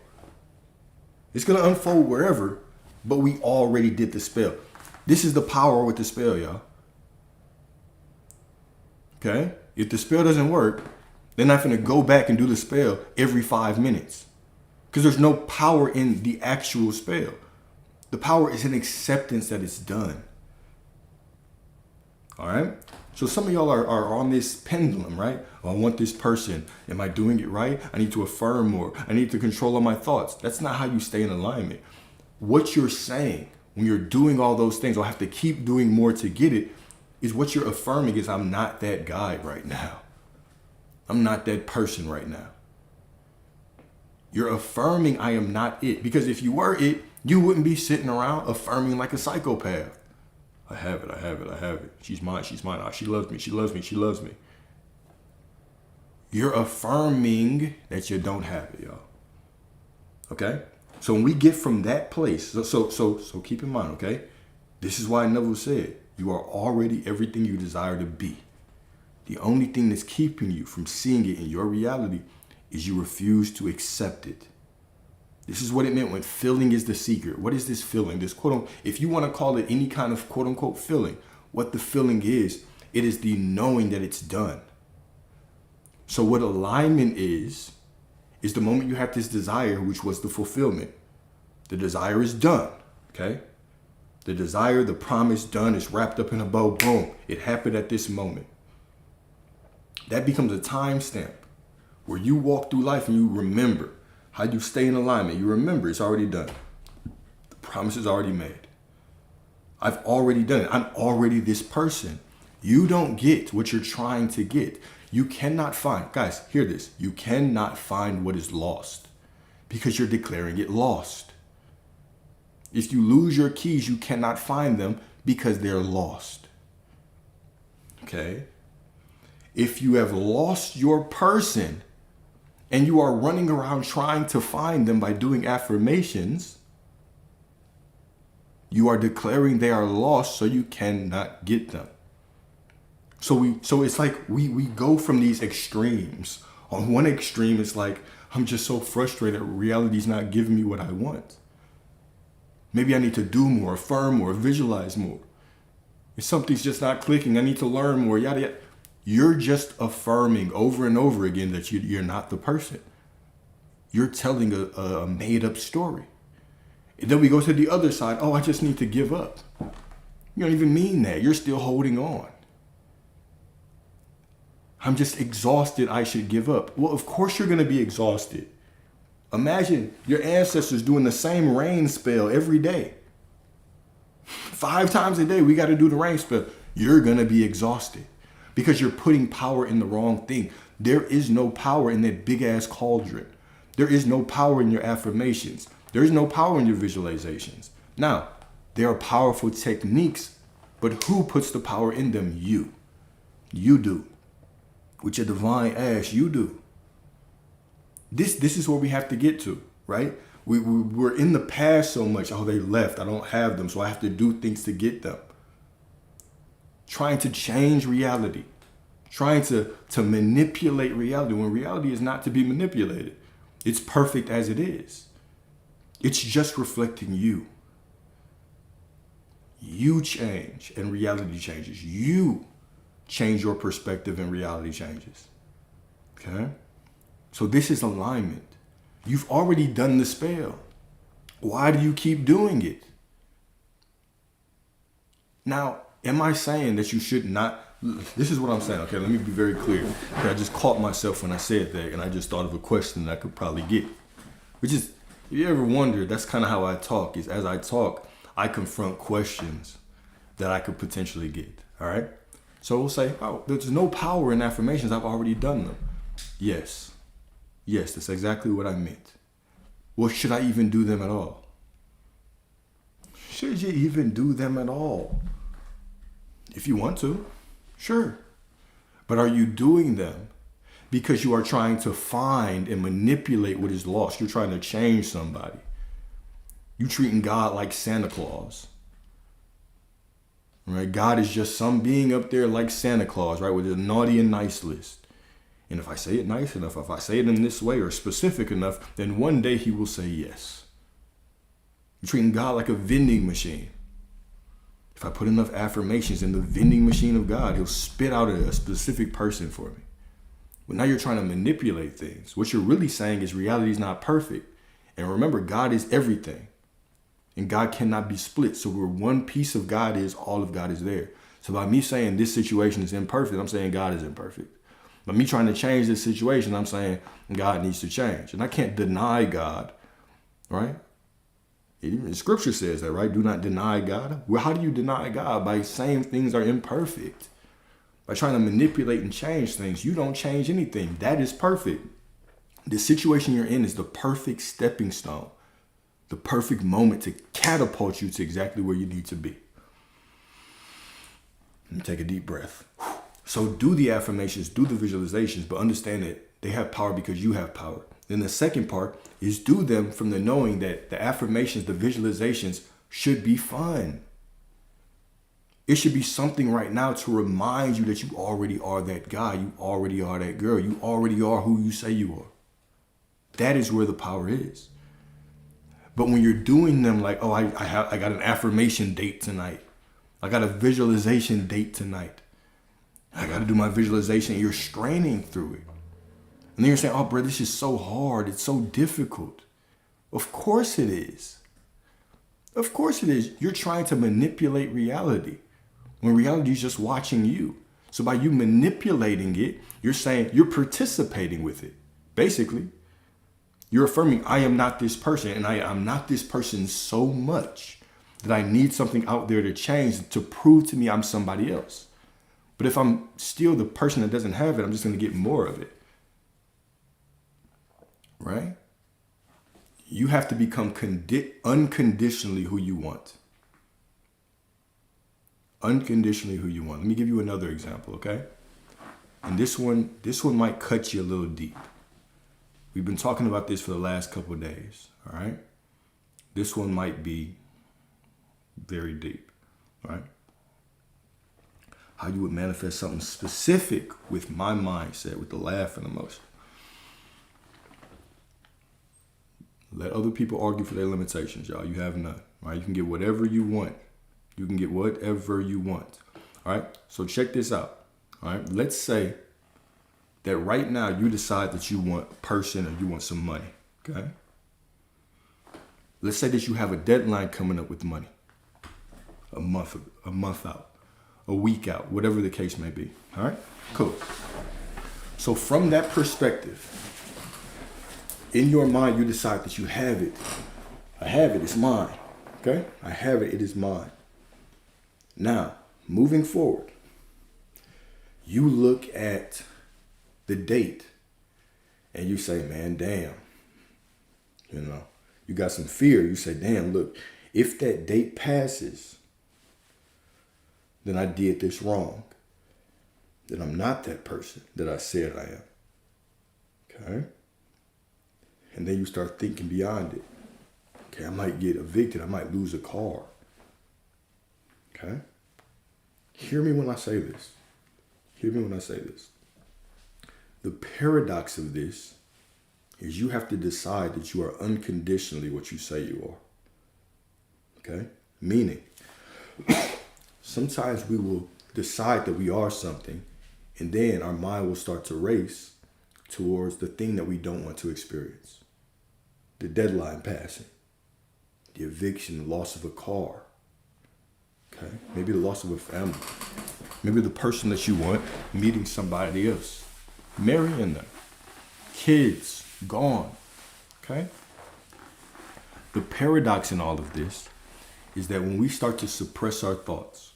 It's gonna unfold wherever, but we already did the spell. This is the power with the spell, y'all. Okay? If the spell doesn't work, they're not gonna go back and do the spell every 5 minutes, because there's no power in the actual spell. The power is in acceptance that it's done. All right? So some of y'all are on this pendulum, right? Oh, I want this person. Am I doing it right? I need to affirm more. I need to control all my thoughts. That's not how you stay in alignment. What you're saying when you're doing all those things, or have to keep doing more to get it, is what you're affirming is, I'm not that guy right now. I'm not that person right now. You're affirming I am not it. Because if you were it, you wouldn't be sitting around affirming like a psychopath. I have it, I have it, I have it. She's mine, she's mine. Oh, she loves me, she loves me, she loves me. You're affirming that you don't have it, y'all. Okay? So when we get from that place, so keep in mind, okay? This is why Neville said, you are already everything you desire to be. The only thing that's keeping you from seeing it in your reality is you refuse to accept it. This is what it meant when feeling is the secret. What is this feeling? This quote, if you want to call it any kind of quote unquote feeling, what the feeling is, it is the knowing that it's done. So what alignment is the moment you have this desire, which was the fulfillment. The desire is done, okay? The desire, the promise done, is wrapped up in a bow, boom. It happened at this moment. That becomes a timestamp where you walk through life and you remember how you stay in alignment. You remember it's already done. The promise is already made. I've already done it. I'm already this person. You don't get what you're trying to get. You cannot find, guys, hear this. You cannot find what is lost because you're declaring it lost. If you lose your keys, you cannot find them because they're lost. Okay? If you have lost your person and you are running around trying to find them by doing affirmations, you are declaring they are lost, so you cannot get them. So it's like we go from these extremes. On one extreme, it's like, I'm just so frustrated. Reality's not giving me what I want. Maybe I need to do more, affirm more, visualize more. If something's just not clicking, I need to learn more, yada, yada. You're just affirming over and over again that you're not the person. You're telling a made-up story. And then we go to the other side. Oh, I just need to give up. You don't even mean that. You're still holding on. I'm just exhausted. I should give up. Well, of course you're going to be exhausted. Imagine your ancestors doing the same rain spell every day. 5 times a day, we got to do the rain spell. You're going to be exhausted because you're putting power in the wrong thing. There is no power in that big ass cauldron. There is no power in your affirmations. There is no power in your visualizations. Now, there are powerful techniques, but who puts the power in them? You. You do. With your divine ass, you do. This is where we have to get to, right? We're in the past so much. Oh, they left. I don't have them, so I have to do things to get them. Trying to change reality. Trying to manipulate reality when reality is not to be manipulated. It's perfect as it is. It's just reflecting you. You change and reality changes. You change your perspective and reality changes. Okay? So this is alignment. You've already done the spell. Why do you keep doing it? Now, am I saying that you should not? This is what I'm saying. Okay, let me be very clear. Okay, I just caught myself when I said that, and I just thought of a question that I could probably get. Which is, if you ever wondered, that's kind of how I talk. Is as I talk, I confront questions that I could potentially get. All right? So we'll say, oh, there's no power in affirmations. I've already done them. Yes. Yes, that's exactly what I meant. Well, should I even do them at all? Should you even do them at all? If you want to, sure. But are you doing them because you are trying to find and manipulate what is lost? You're trying to change somebody. You're treating God like Santa Claus. Right? God is just some being up there like Santa Claus, right? With a naughty and nice list. And if I say it nice enough, if I say it in this way or specific enough, then one day he will say yes. You're treating God like a vending machine. If I put enough affirmations in the vending machine of God, he'll spit out a specific person for me. But now you're trying to manipulate things. What you're really saying is reality is not perfect. And remember, God is everything. And God cannot be split. So where one piece of God is, all of God is there. So by me saying this situation is imperfect, I'm saying God is imperfect. By me trying to change this situation, I'm saying God needs to change. And I can't deny God, right? Even scripture says that, right? Do not deny God. Well, how do you deny God? By saying things are imperfect. By trying to manipulate and change things. You don't change anything. That is perfect. The situation you're in is the perfect stepping stone. The perfect moment to catapult you to exactly where you need to be. Let me take a deep breath. So do the affirmations, do the visualizations, but understand that they have power because you have power. Then the second part is do them from the knowing that the affirmations, the visualizations should be fun. It should be something right now to remind you that you already are that guy. You already are that girl. You already are who you say you are. That is where the power is. But when you're doing them like, oh, I got an affirmation date tonight. I got a visualization date tonight. I got to do my visualization. And you're straining through it. And then you're saying, oh, bro, this is so hard. It's so difficult. Of course it is. Of course it is. You're trying to manipulate reality when reality is just watching you. So by you manipulating it, you're saying you're participating with it. Basically, you're affirming, I am not this person. And I am not this person so much that I need something out there to change to prove to me I'm somebody else. But if I'm still the person that doesn't have it, I'm just going to get more of it. Right? You have to become unconditionally who you want. Unconditionally who you want. Let me give you another example, okay? And this one might cut you a little deep. We've been talking about this for the last couple of days, all right? This one might be very deep, all right? How you would manifest something specific with my mindset, with the laugh and emotion. Let other people argue for their limitations, y'all. You have none, right? You can get whatever you want. You can get whatever you want, all right? So check this out, all right? Let's say that right now you decide that you want a person or you want some money, okay? Let's say that you have a deadline coming up with money, a month out, a week out, whatever the case may be, all right? Cool. So from that perspective, in your mind, you decide that you have it. I have it, it's mine. Okay? I have it, it is mine. Now, moving forward, you look at the date and you say, man, damn. You know, you got some fear. You say, damn, look, if that date passes, then I did this wrong. Then I'm not that person that I said I am. Okay? And then you start thinking beyond it. Okay, I might get evicted. I might lose a car. Okay? Hear me when I say this. Hear me when I say this. The paradox of this is you have to decide that you are unconditionally what you say you are. Okay? Meaning, sometimes we will decide that we are something, and then our mind will start to race towards the thing that we don't want to experience. The deadline passing, the eviction, the loss of a car, okay? Maybe the loss of a family. Maybe the person that you want meeting somebody else, marrying them, kids, gone, okay? The paradox in all of this is that when we start to suppress our thoughts,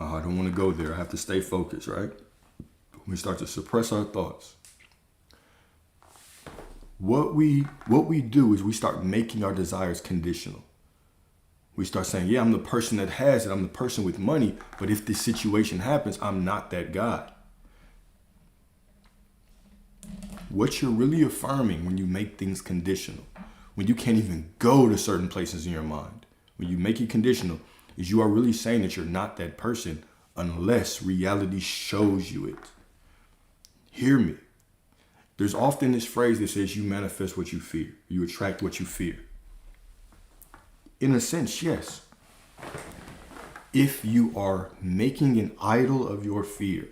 I don't want to go there, I have to stay focused, right? When we start to suppress our thoughts, what we do is we start making our desires conditional. We start saying, yeah, I'm the person that has it. I'm the person with money. But if this situation happens, I'm not that guy. What you're really affirming when you make things conditional, when you can't even go to certain places in your mind, when you make it conditional, is you are really saying that you're not that person unless reality shows you it. Hear me. There's often this phrase that says you manifest what you fear. You attract what you fear. In a sense, yes. If you are making an idol of your fear,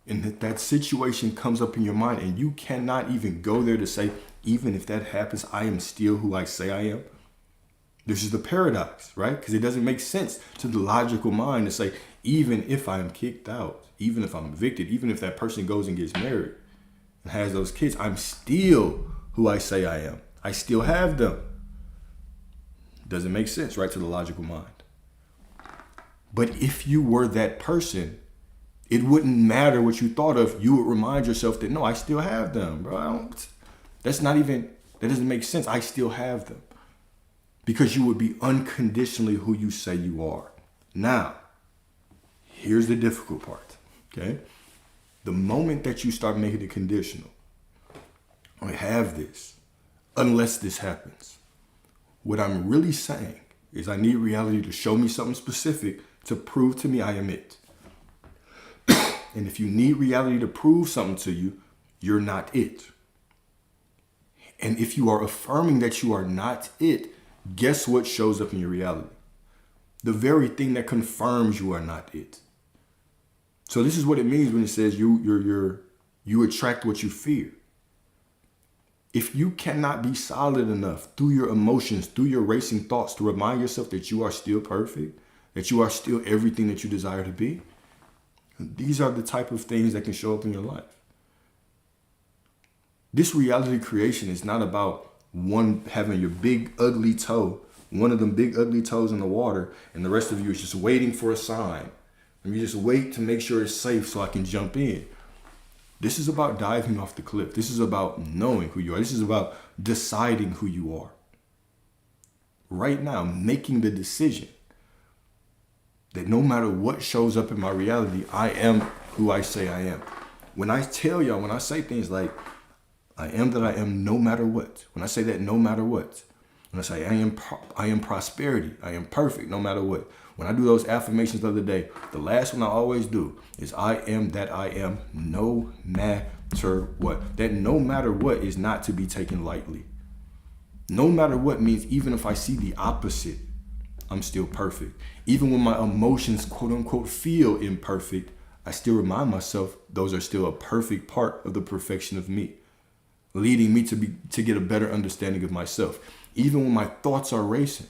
and that situation comes up in your mind and you cannot even go there to say, even if that happens, I am still who I say I am. This is the paradox, right? Because it doesn't make sense to the logical mind to say, even if I am kicked out, even if I'm evicted, even if that person goes and gets married and has those kids, I'm still who I say I am. I still have them. Doesn't make sense, right, to the logical mind. But if you were that person, it wouldn't matter what you thought of. You would remind yourself that, no, I still have them, bro. That doesn't make sense. I still have them. Because you would be unconditionally who you say you are. Now, here's the difficult part, okay? The moment that you start making it conditional, I have this, unless this happens. What I'm really saying is I need reality to show me something specific to prove to me I am it. And if you need reality to prove something to you, you're not it. And if you are affirming that you are not it, guess what shows up in your reality? The very thing that confirms you are not it. So this is what it means when it says you attract what you fear. If you cannot be solid enough through your emotions, through your racing thoughts to remind yourself that you are still perfect, that you are still everything that you desire to be, these are the type of things that can show up in your life. This reality creation is not about one having your big ugly toe, one of them big ugly toes in the water, and the rest of you is just waiting for a sign. And you just wait to make sure it's safe so I can jump in. This is about diving off the cliff. This is about knowing who you are. This is about deciding who you are. Right now, making the decision that no matter what shows up in my reality, I am who I say I am. When I tell y'all, when I say things like, I am that I am no matter what. When I say that no matter what. When I say I am prosperity, I am perfect no matter what. When I do those affirmations the other day, the last one I always do is I am that I am no matter what. That no matter what is not to be taken lightly. No matter what means even if I see the opposite, I'm still perfect. Even when my emotions, quote unquote, feel imperfect, I still remind myself those are still a perfect part of the perfection of me, leading me to get a better understanding of myself. Even when my thoughts are racing.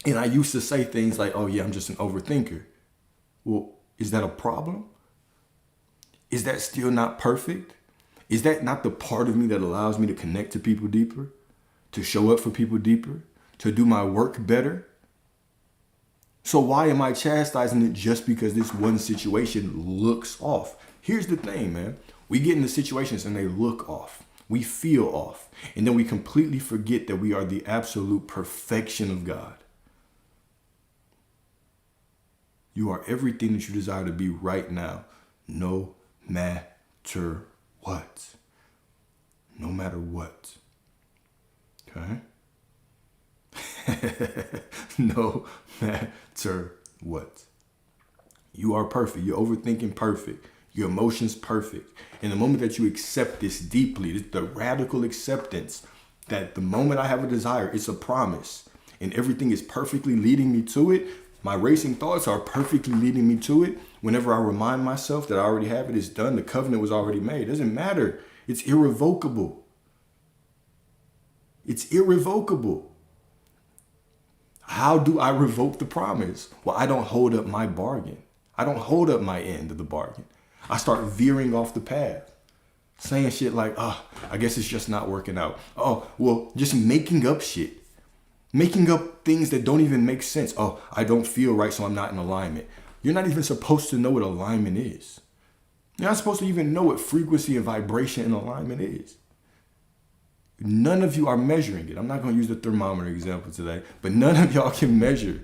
And I used to say things like, oh yeah, I'm just an overthinker. Well, Is that a problem? Is that still not perfect? Is that not the part of me that allows me to connect to people deeper, to show up for people deeper, to do my work better? So why am I chastising it just because this one situation looks off? Here's the thing, man. We get into situations and they look off. We feel off. And then we completely forget that we are the absolute perfection of God. You are everything that you desire to be right now, no matter what. No matter what. Okay? No matter what. You are perfect. You're overthinking perfect. Your emotions perfect. And the moment that you accept this deeply, the radical acceptance that the moment I have a desire, it's a promise. And everything is perfectly leading me to it. My racing thoughts are perfectly leading me to it. Whenever I remind myself that I already have it, it's done. The covenant was already made. It doesn't matter. It's irrevocable. It's irrevocable. How do I revoke the promise? Well, I don't hold up my bargain. I don't hold up my end of the bargain. I start veering off the path, saying shit like, I guess it's just not working out. Oh, well, just making up shit. Making up things that don't even make sense. Oh, I don't feel right, so I'm not in alignment. You're not even supposed to know what alignment is. You're not supposed to even know what frequency and vibration and alignment is. None of you are measuring it. I'm not going to use the thermometer example today, but none of y'all can measure.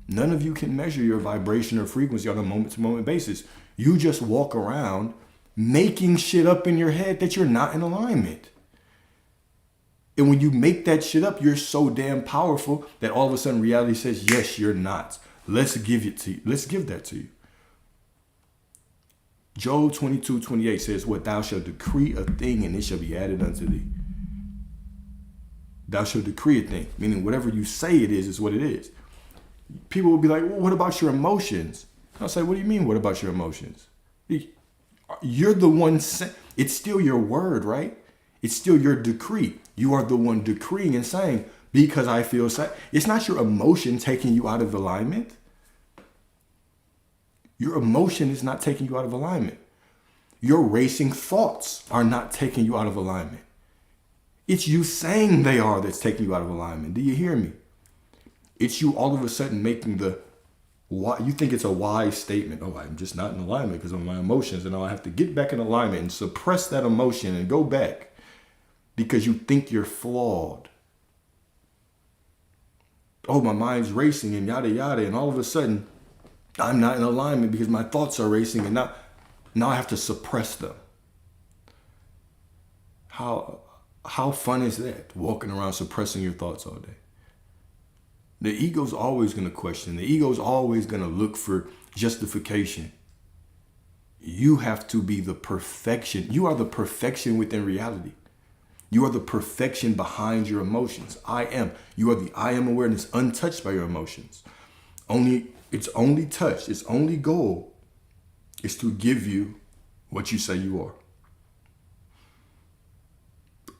None of you can measure your vibration or frequency on a moment-to-moment basis. You just walk around making shit up in your head that you're not in alignment. And when you make that shit up, you're so damn powerful that all of a sudden reality says, yes, you're not. Let's give it to you. Let's give that to you. Job 22:28 says, what thou shalt decree a thing and it shall be added unto thee. Thou shalt decree a thing, meaning whatever you say it is what it is. People will be like, well, what about your emotions? I'll say, what do you mean, what about your emotions? You're the one saying, it's still your word, right? It's still your decree. You are the one decreeing and saying, because I feel sad. It's not your emotion taking you out of alignment. Your emotion is not taking you out of alignment. Your racing thoughts are not taking you out of alignment. It's you saying they are that's taking you out of alignment. Do you hear me? It's you all of a sudden making you think it's a wise statement. Oh, I'm just not in alignment because of my emotions. And now I have to get back in alignment and suppress that emotion and go back because you think you're flawed. Oh, my mind's racing and yada, yada. And all of a sudden, I'm not in alignment because my thoughts are racing and now I have to suppress them. How fun is that? Walking around suppressing your thoughts all day. The ego's always going to question. The ego's always going to look for justification. You have to be the perfection. You are the perfection within reality. You are the perfection behind your emotions. I am. You are the I am awareness untouched by your emotions. Its only touch, its only goal is to give you what you say you are.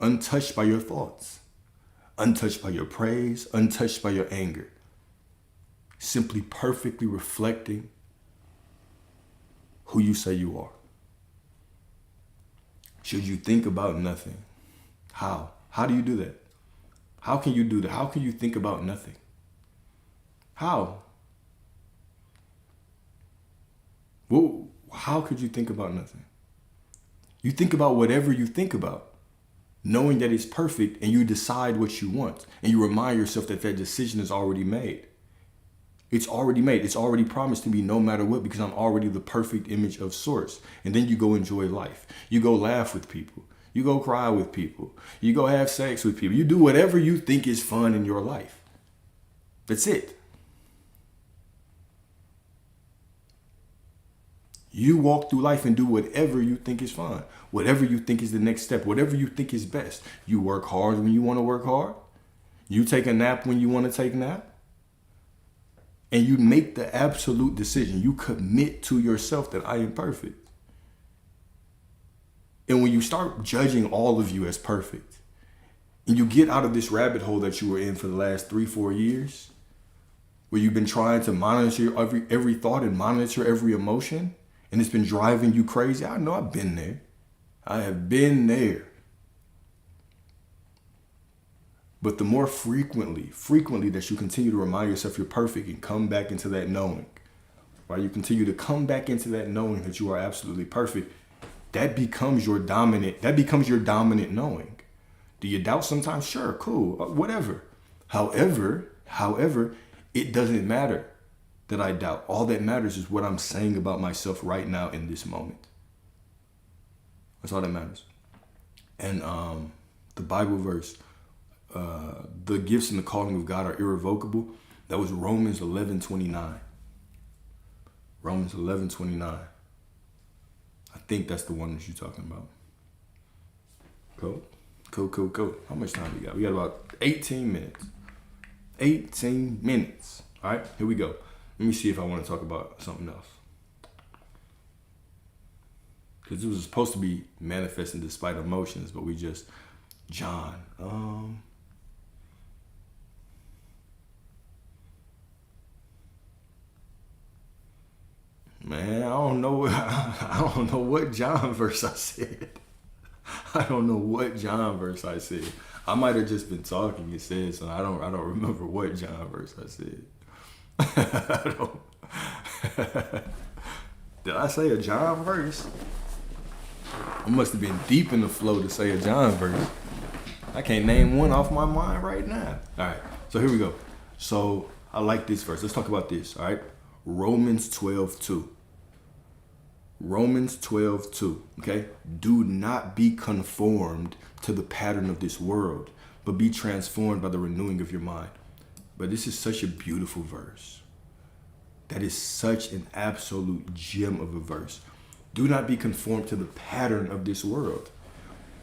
Untouched by your thoughts. Untouched by your praise, untouched by your anger. Simply perfectly reflecting who you say you are. Should you think about nothing? How? How do you do that? How can you do that? How can you think about nothing? How? Well, how could you think about nothing? You think about whatever you think about, knowing that it's perfect, and you decide what you want. And you remind yourself that that decision is already made. It's already made. It's already promised to me no matter what because I'm already the perfect image of source. And then you go enjoy life. You go laugh with people. You go cry with people. You go have sex with people. You do whatever you think is fun in your life. That's it. You walk through life and do whatever you think is fun, whatever you think is the next step, whatever you think is best. You work hard when you want to work hard. You take a nap when you want to take a nap. And you make the absolute decision. You commit to yourself that I am perfect. And when you start judging all of you as perfect, and you get out of this rabbit hole that you were in for the last 3-4 years, where you've been trying to monitor every thought and monitor every emotion, and it's been driving you crazy? I know I've been there. I have been there. But the more frequently that you continue to remind yourself you're perfect and come back into that knowing, right? You continue to come back into that knowing that you are absolutely perfect. That becomes your dominant knowing. Do you doubt sometimes? Sure, cool, whatever. However, it doesn't matter that I doubt. All that matters is what I'm saying about myself right now in this moment. That's all that matters. And the Bible verse, the gifts and the calling of God are irrevocable. That was Romans 11:29. Romans 11:29. I think that's the one that you're talking about. Cool. How much time we got? We got about 18 minutes. 18 minutes. All right, here we go. Let me see if I want to talk about something else. Because it was supposed to be manifesting despite emotions, but we just, John. Man, I don't know. I don't know what John verse I said. I don't know what John verse I said. I might have just been talking. It said so. I don't remember what John verse I said. I don't. Did I say a John verse? I must have been deep in the flow to say a John verse. I can't name one off my mind right now. All right, so here we go. So I like this verse. Let's talk about this. All right, Romans 12:2. Romans 12:2. Okay, do not be conformed to the pattern of this world, but be transformed by the renewing of your mind. But this is such a beautiful verse. That is such an absolute gem of a verse. Do not be conformed to the pattern of this world.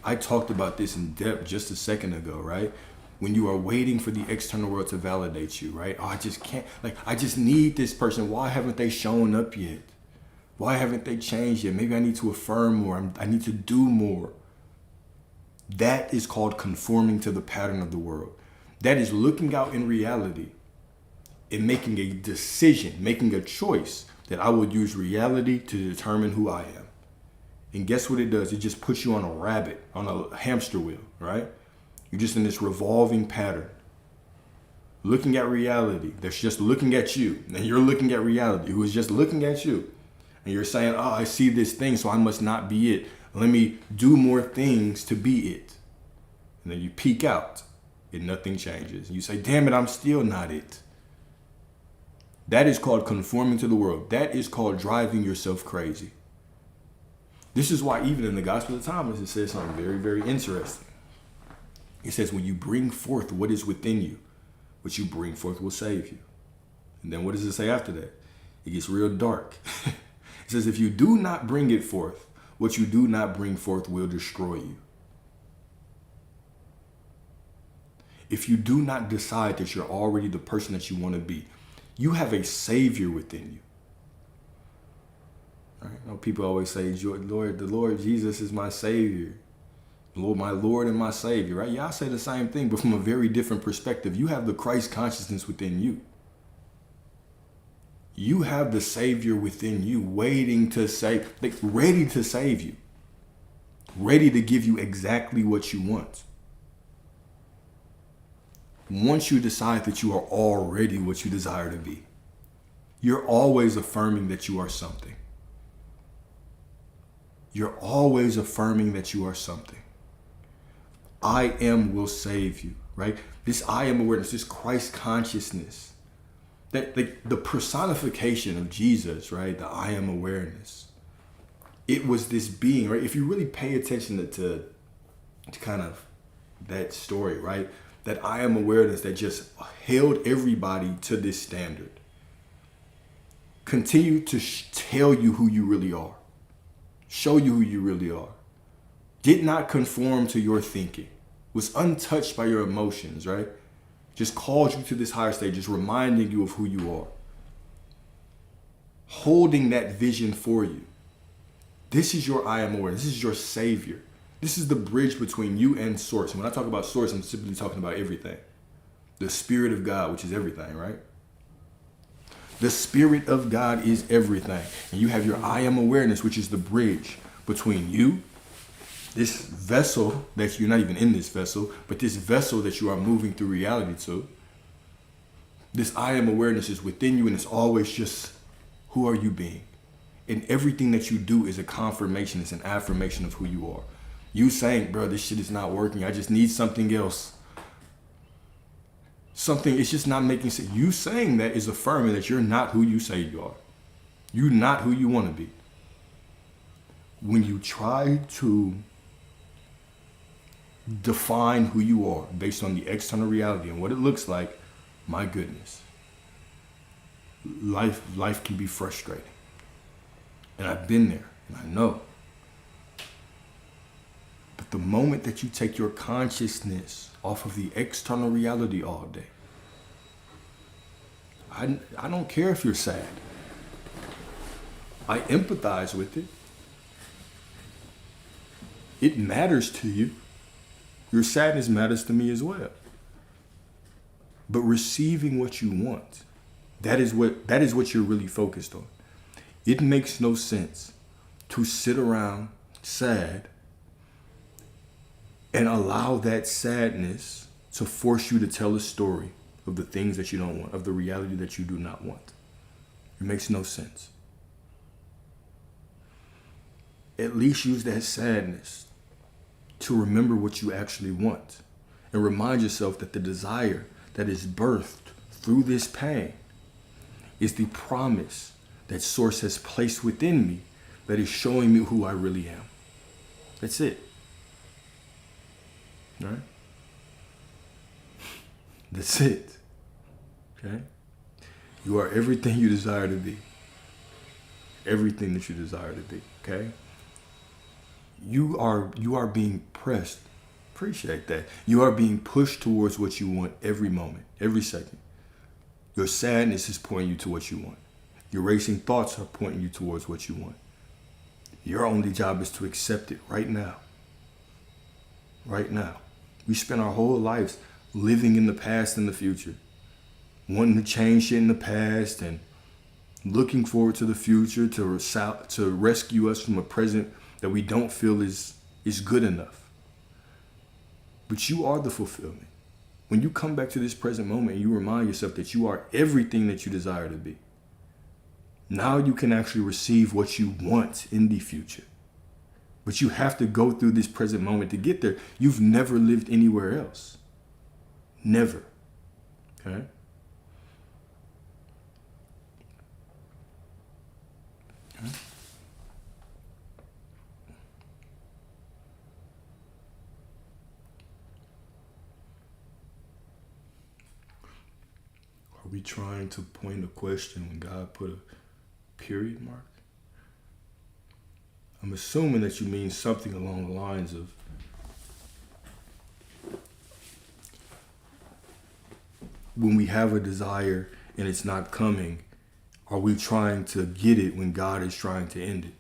I talked about this in depth just a second ago, right? When you are waiting for the external world to validate you, right? Oh, I just can't, I just need this person. Why haven't they shown up yet? Why haven't they changed yet? Maybe I need to affirm more. I need to do more. That is called conforming to the pattern of the world. That is looking out in reality and making a decision, making a choice that I will use reality to determine who I am. And guess what it does? It just puts you on a hamster wheel, right? You're just in this revolving pattern. Looking at reality that's just looking at you. And you're looking at reality who is just looking at you. And you're saying, oh, I see this thing, so I must not be it. Let me do more things to be it. And then you peek out and nothing changes. You say, damn it, I'm still not it. That is called conforming to the world. That is called driving yourself crazy. This is why even in the Gospel of Thomas, it says something very, very interesting. It says, when you bring forth what is within you, what you bring forth will save you. And then what does it say after that? It gets real dark. It says, if you do not bring it forth, what you do not bring forth will destroy you. If you do not decide that you're already the person that you want to be, you have a savior within you. Right? You know, people always say, the Lord Jesus is my savior. Lord, my Lord and my Savior, right? Yeah, I say the same thing, but from a very different perspective. You have the Christ consciousness within you. You have the Savior within you waiting to save, ready to save you, ready to give you exactly what you want. Once you decide that you are already what you desire to be, you're always affirming that you are something. You're always affirming that you are something. I am will save you, right? This I am awareness, this Christ consciousness, that the personification of Jesus, right? The I am awareness. It was this being, right? If you really pay attention to kind of that story, right? That I am awareness that just held everybody to this standard. Continue to tell you who you really are. Show you who you really are. Did not conform to your thinking. Was untouched by your emotions, right? Just called you to this higher state, just reminding you of who you are. Holding that vision for you. This is your I am awareness. This is your savior. This is the bridge between you and source. And when I talk about source, I'm simply talking about everything. The spirit of God, which is everything, right? The Spirit of God is everything. And you have your I am awareness, which is the bridge between you, this vessel that you're not even in this vessel, but this vessel that you are moving through reality to. This I am awareness is within you, and it's always just, who are you being? And everything that you do is a confirmation, it's an affirmation of who you are. You saying, bro, this shit is not working. I just need something else. Something, it's just not making sense. You saying that is affirming that you're not who you say you are. You're not who you want to be. When you try to define who you are based on the external reality and what it looks like, my goodness, life can be frustrating. And I've been there, and I know. But the moment that you take your consciousness off of the external reality all day, I don't care if you're sad. I empathize with it. It matters to you. Your sadness matters to me as well. But receiving what you want, that is what you're really focused on. It makes no sense to sit around sad and allow that sadness to force you to tell a story of the things that you don't want, of the reality that you do not want. It makes no sense. At least use that sadness to remember what you actually want and remind yourself that the desire that is birthed through this pain is the promise that Source has placed within me that is showing me who I really am. That's it. All right? That's it. Okay? You are everything you desire to be. Everything that you desire to be. Okay? You are being pressed. Appreciate that. You are being pushed towards what you want every moment, every second. Your sadness is pointing you to what you want. Your racing thoughts are pointing you towards what you want. Your only job is to accept it right now. Right now. We spend our whole lives living in the past and the future, wanting to change shit in the past and looking forward to the future to rescue us from a present that we don't feel is good enough. But you are the fulfillment. When you come back to this present moment, you remind yourself that you are everything that you desire to be. Now you can actually receive what you want in the future. But you have to go through this present moment to get there. You've never lived anywhere else. Never. Okay? Okay. Are we trying to point a question when God put a period mark? I'm assuming that you mean something along the lines of when we have a desire and it's not coming, are we trying to get it when God is trying to end it?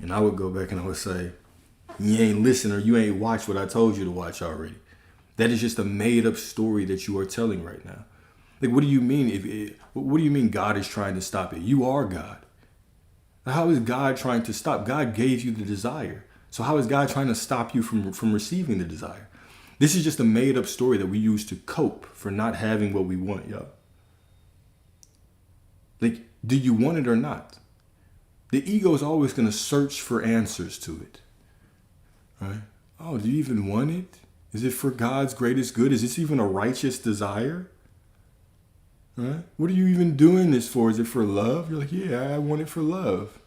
And I would go back and I would say, you ain't listen or you ain't watch what I told you to watch already. That is just a made up story that you are telling right now. Like, what do you mean? What do you mean God is trying to stop it? You are God. How is God trying to stop? God gave you the desire. So how is God trying to stop you from receiving the desire? This is just a made up story that we use to cope for not having what we want, yo. Like, do you want it or not? The ego is always going to search for answers to it. Right? Oh, do you even want it? Is it for God's greatest good? Is this even a righteous desire? Right? What are you even doing this for? Is it for love? You're like, yeah, I want it for love.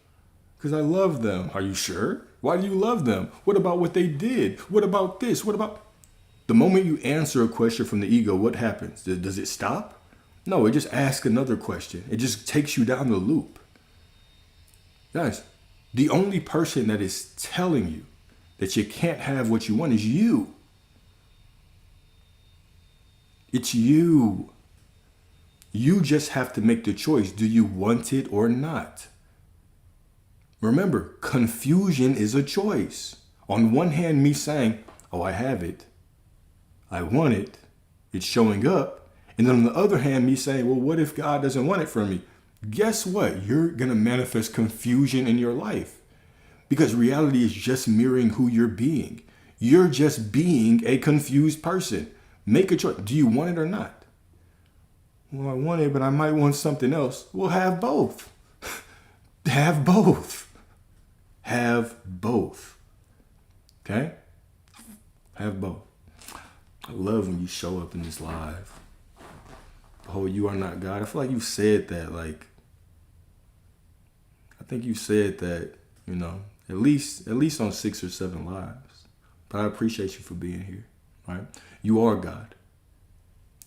Because I love them. Are you sure? Why do you love them? What about what they did? What about this? What about... The moment you answer a question from the ego, what happens? Does it stop? No, it just asks another question. It just takes you down the loop. Guys, the only person that is telling you that you can't have what you want is you. It's you. You just have to make the choice. Do you want it or not? Remember, confusion is a choice. On one hand, me saying, oh, I have it. I want it. It's showing up. And then on the other hand, me saying, well, what if God doesn't want it from me? Guess what? You're going to manifest confusion in your life because reality is just mirroring who you're being. You're just being a confused person. Make a choice. Do you want it or not? Well, I want it, but I might want something else. Well, have both. Have both. Have both. Okay? Have both. I love when you show up in this live. Oh, you are not God. I feel like you said that, like, I think you said that, you know, at least on 6 or 7 lives. But I appreciate you for being here, right? You are God.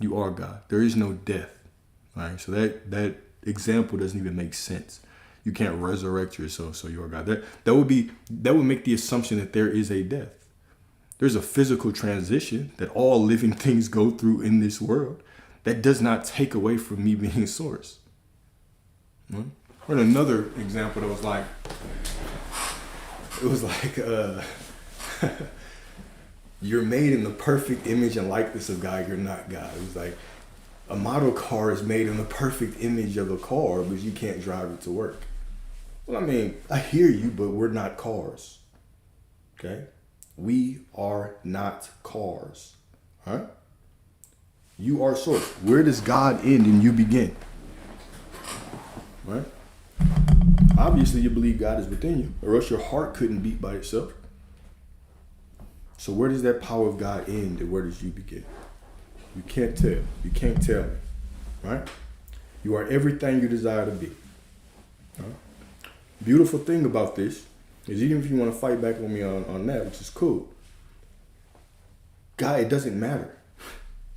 You are God. There is no death, right? So that example doesn't even make sense. You can't resurrect yourself, so you are God. That would make the assumption that there is a death. There's a physical transition that all living things go through in this world. That does not take away from me being source. Right? Or another example that was like, you're made in the perfect image and likeness of God. You're not God. It was like a model car is made in the perfect image of a car, but you can't drive it to work. Well, I mean, I hear you, but we're not cars. Okay? We are not cars. All right? You are source. Where does God end and you begin? Right? Obviously, you believe God is within you, or else your heart couldn't beat by itself. So where does that power of God end and where does you begin? You can't tell. You can't tell me. Right? You are everything you desire to be. Right? Beautiful thing about this is even if you want to fight back on me on that, which is cool, God, it doesn't matter.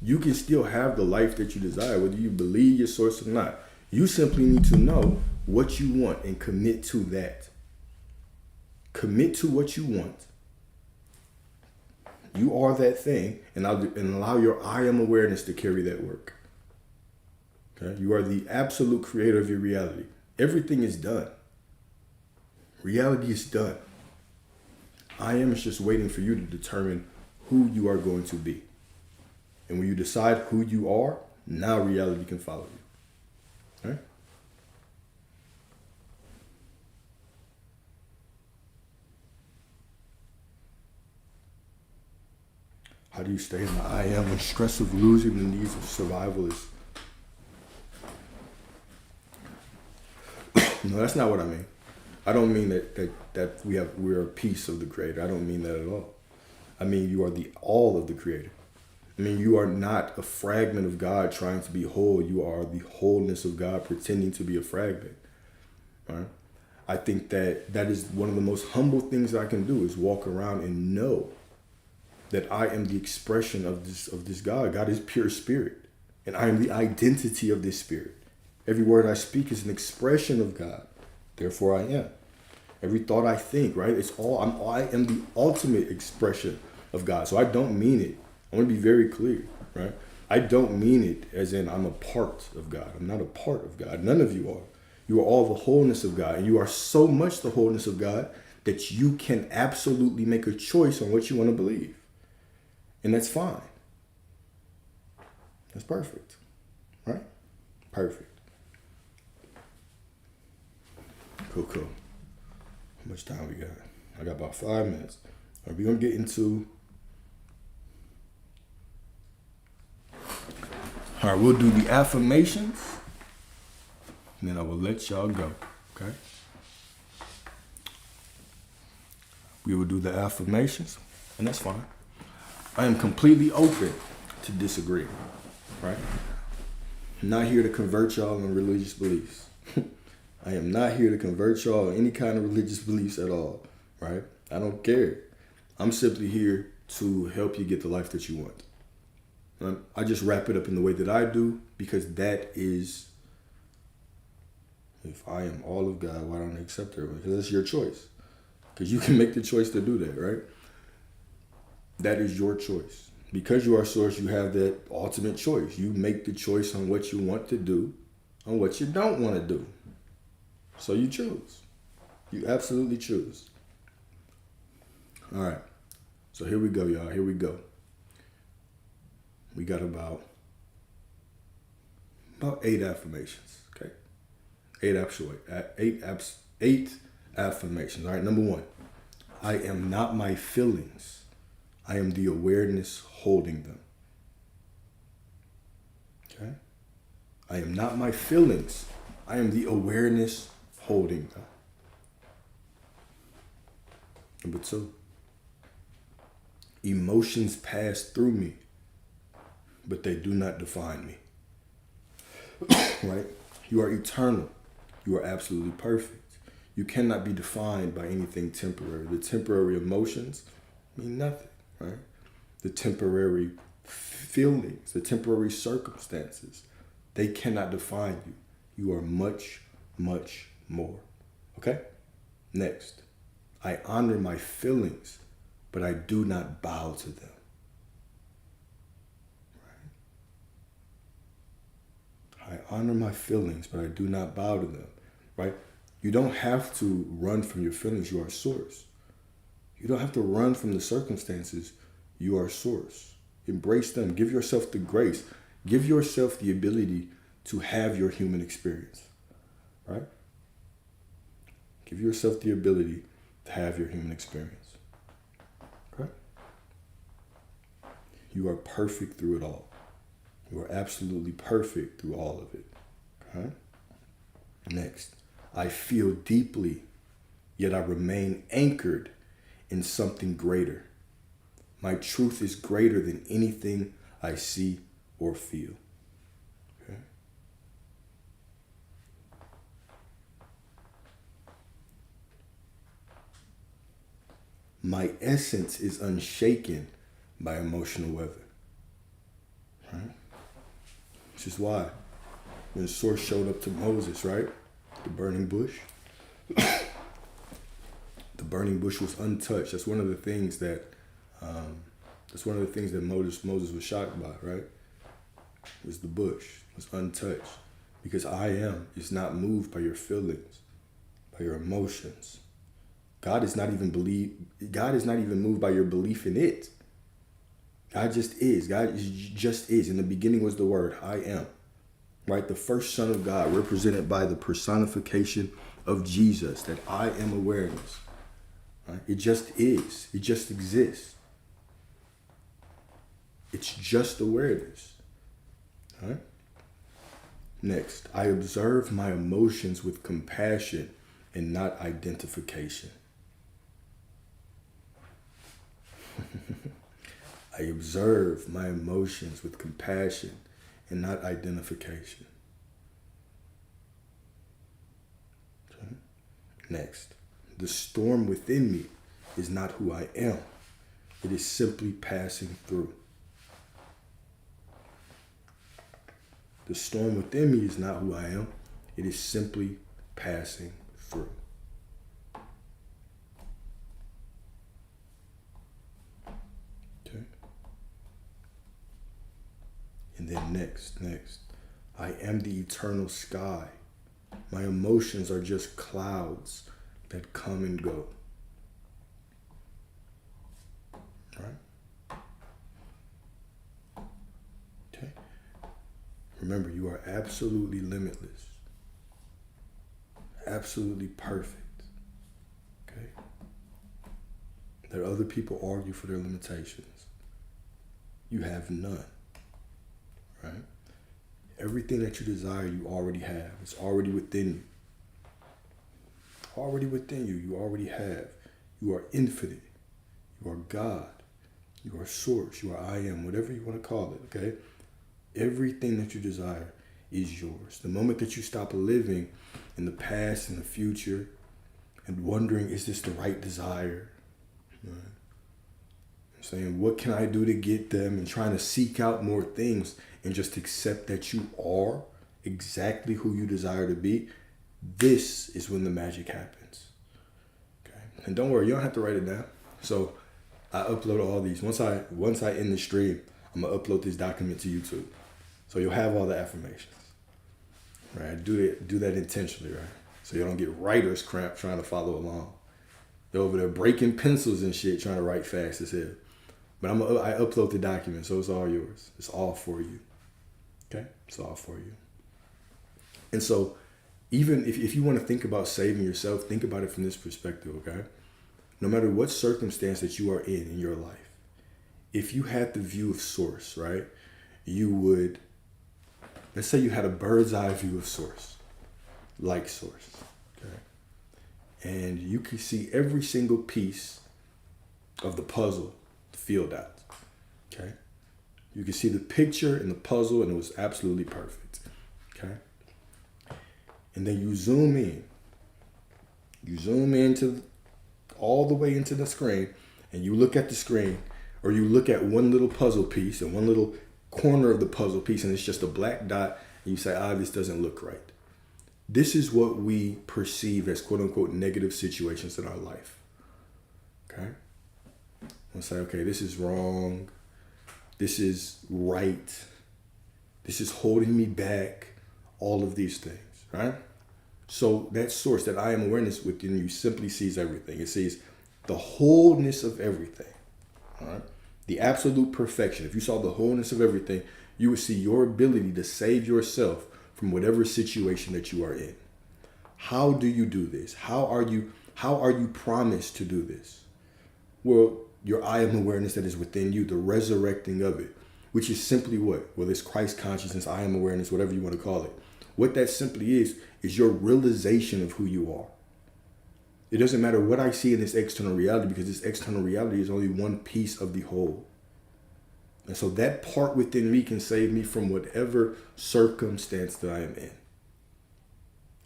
You can still have the life that you desire, whether you believe your source or not. You simply need to know what you want and commit to that. Commit to what you want. You are that thing, and allow your I am awareness to carry that work. Okay? You are the absolute creator of your reality. Everything is done. Reality is done. I am is just waiting for you to determine who you are going to be. And when you decide who you are, now reality can follow you. Okay? How do you stay in the I am when stress of losing the needs of survival is... No, that's not what I mean. I don't mean that we're a piece of the Creator. I don't mean that at all. I mean you are the all of the Creator. I mean, you are not a fragment of God trying to be whole. You are the wholeness of God pretending to be a fragment. Right? I think that is one of the most humble things I can do is walk around and know that I am the expression of this God. God is pure spirit. And I am the identity of this spirit. Every word I speak is an expression of God. Therefore I am. Every thought I think, right? I am the ultimate expression of God. So I don't mean it. I want to be very clear, right? I don't mean it as in I'm a part of God. I'm not a part of God. None of you are. You are all the wholeness of God. And you are so much the wholeness of God that you can absolutely make a choice on what you want to believe. And that's fine. That's perfect, right? Perfect. Cool. How much time we got? I got about 5 minutes. Are we going to get into... All right, we'll do the affirmations, and then I will let y'all go, okay? We will do the affirmations, and that's fine. I am completely open to disagree, right? I'm not here to convert y'all on religious beliefs. I am not here to convert y'all on any kind of religious beliefs at all, right? I don't care. I'm simply here to help you get the life that you want. I just wrap it up in the way that I do because that is, if I am all of God, why don't I accept her? Because that's your choice. Because you can make the choice to do that, right? That is your choice. Because you are source, you have that ultimate choice. You make the choice on what you want to do, on what you don't want to do. So you choose. You absolutely choose. All right. So here we go, y'all. Here we go. We got about About 8 affirmations. Okay. 8 affirmations. All right. Number 1. I am not my feelings. I am the awareness holding them. Okay. I am not my feelings. I am the awareness holding them. Number 2. Emotions pass through me, but they do not define me. Right? You are eternal. You are absolutely perfect. You cannot be defined by anything temporary. The temporary emotions mean nothing, right? The temporary feelings, the temporary circumstances, they cannot define you. You are much, much more. Okay? Next, I honor my feelings, but I do not bow to them. Right? I honor my feelings, but I do not bow to them. Right? You don't have to run from your feelings. You are source. You don't have to run from the circumstances. You are source. Embrace them. Give yourself the grace. Give yourself the ability to have your human experience. Right? Give yourself the ability to have your human experience. Okay? You are perfect through it all. You are absolutely perfect through all of it. Okay? Next, I feel deeply, yet I remain anchored in something greater. My truth is greater than anything I see or feel. Okay? My essence is unshaken by emotional weather. Right? Which is why when Source showed up to Moses, right? The burning bush. The burning bush was untouched. That's one of the things that Moses was shocked by, right? It was the bush. It was untouched. Because I am is not moved by your feelings, by your emotions. God is not even moved by your belief in it. God just is. Just is. In the beginning was the word, I am. Right? The first Son of God, represented by the personification of Jesus, that I am awareness. Right? It just is. It just exists. It's just awareness. Right? Next, I observe my emotions with compassion and not identification. I observe my emotions with compassion and not identification. Okay. Next, the storm within me is not who I am. It is simply passing through. The storm within me is not who I am. It is simply passing through. Okay. And then next, I am the eternal sky. My emotions are just clouds that come and go. Right? Okay. Remember, you are absolutely limitless. Absolutely perfect. Okay? Let other people argue for their limitations. You have none. Right? Everything that you desire, you already have. It's already within you. Already within you. You already have. You are infinite. You are God. You are source. You are I am. Whatever you want to call it. Okay? Everything that you desire is yours. The moment that you stop living in the past and the future and wondering, is this the right desire? Right? I'm saying, what can I do to get them? And trying to seek out more things and just accept that you are exactly who you desire to be. This is when the magic happens. Okay? And don't worry, you don't have to write it down. So I upload all these. Once I end the stream, I'm gonna upload this document to YouTube. So you'll have all the affirmations. Right? Do that intentionally, right? So you don't get writer's cramp trying to follow along. They're over there breaking pencils and shit trying to write fast as hell. But I upload the document, so it's all yours. It's all for you. Okay? It's all for you. And so even if you want to think about saving yourself, think about it from this perspective, okay? No matter what circumstance that you are in your life, if you had the view of source, right, you would, let's say you had a bird's eye view of source, like source, okay? And you could see every single piece of the puzzle filled out, okay? You could see the picture and the puzzle, and it was absolutely perfect, okay? And then you zoom in. You zoom into all the way into the screen, and you look at the screen, or you look at one little puzzle piece and one little corner of the puzzle piece, and it's just a black dot, and you say, this doesn't look right. This is what we perceive as quote unquote negative situations in our life. Okay? We'll say, okay, this is wrong. This is right. This is holding me back. All of these things, right? So that source, that I am awareness within you, simply sees everything. It sees the wholeness of everything. All right? The absolute perfection. If you saw the wholeness of everything, you would see your ability to save yourself from whatever situation that you are in. How do you do this? How are you promised to do this? Well, your I am awareness that is within you, the resurrecting of it, which is simply what? Well, it's Christ consciousness, I am awareness, whatever you want to call it. What that simply is your realization of who you are. It doesn't matter what I see in this external reality, because this external reality is only one piece of the whole. And so that part within me can save me from whatever circumstance that I am in.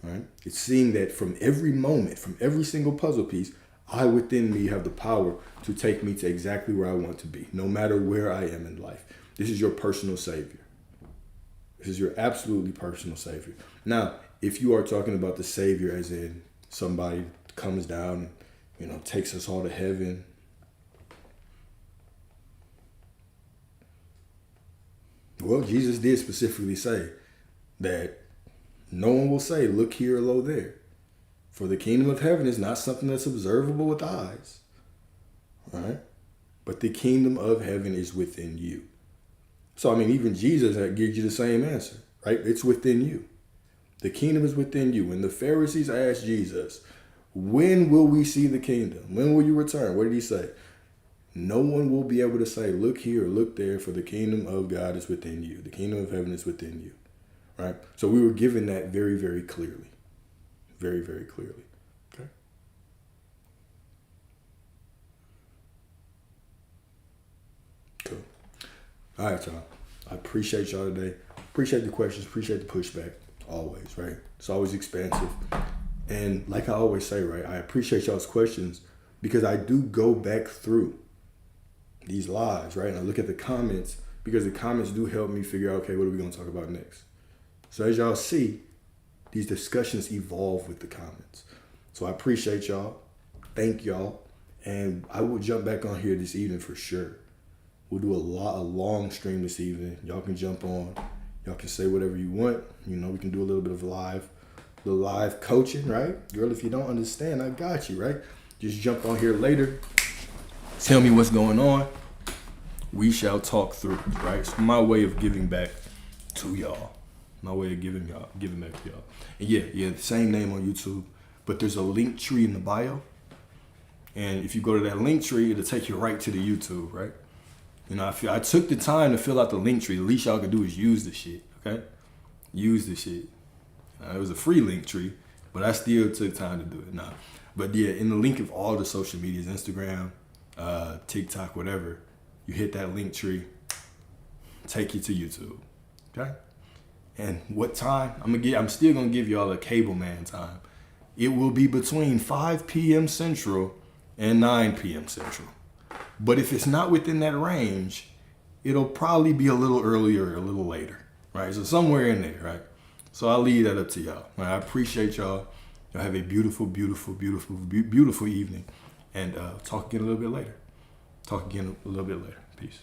All right? It's seeing that from every moment, from every single puzzle piece, I within me have the power to take me to exactly where I want to be, no matter where I am in life. This is your personal savior. This is your absolutely personal savior. Now, if you are talking about the savior as in somebody comes down and, takes us all to heaven, well, Jesus did specifically say that no one will say, look here or lo there. For the kingdom of heaven is not something that's observable with eyes. Right? But the kingdom of heaven is within you. So, even Jesus gives you the same answer, right? It's within you. The kingdom is within you. When the Pharisees asked Jesus, when will we see the kingdom? When will you return? What did he say? No one will be able to say, look here or look there, for the kingdom of God is within you. The kingdom of heaven is within you, right? So we were given that very, very clearly. Very, very clearly. Okay. Cool. All right, y'all. I appreciate y'all today. Appreciate the questions. Appreciate the pushback. Always, right? It's always expansive. And like I always say, right, I appreciate y'all's questions because I do go back through these lives, right? And I look at the comments because the comments do help me figure out, okay, what are we going to talk about next? So as y'all see, these discussions evolve with the comments. So I appreciate y'all. Thank y'all. And I will jump back on here this evening for sure. We'll do a long stream this evening. Y'all can jump on. Y'all can say whatever you want. We can do a little bit of live coaching, right? Girl, if you don't understand, I got you, right? Just jump on here later. Tell me what's going on. We shall talk through, right? It's my way of giving back to y'all. My way of giving back to y'all. And yeah, the same name on YouTube, but there's a link tree in the bio. And if you go to that link tree, it'll take you right to the YouTube, right? I took the time to fill out the link tree. The least y'all can do is use the shit, okay? Use the shit. It was a free link tree, but I still took time to do it. But yeah, in the link of all the social medias, Instagram, TikTok, whatever, you hit that link tree, take you to YouTube, okay? And what time? I'm still gonna give y'all a cable man time. It will be between 5 p.m. Central and 9 p.m. Central. But if it's not within that range, it'll probably be a little earlier or a little later, right? So somewhere in there, right? So I'll leave that up to y'all. Right? I appreciate y'all. Y'all have a beautiful, beautiful, beautiful, beautiful evening. And talk again a little bit later. Peace.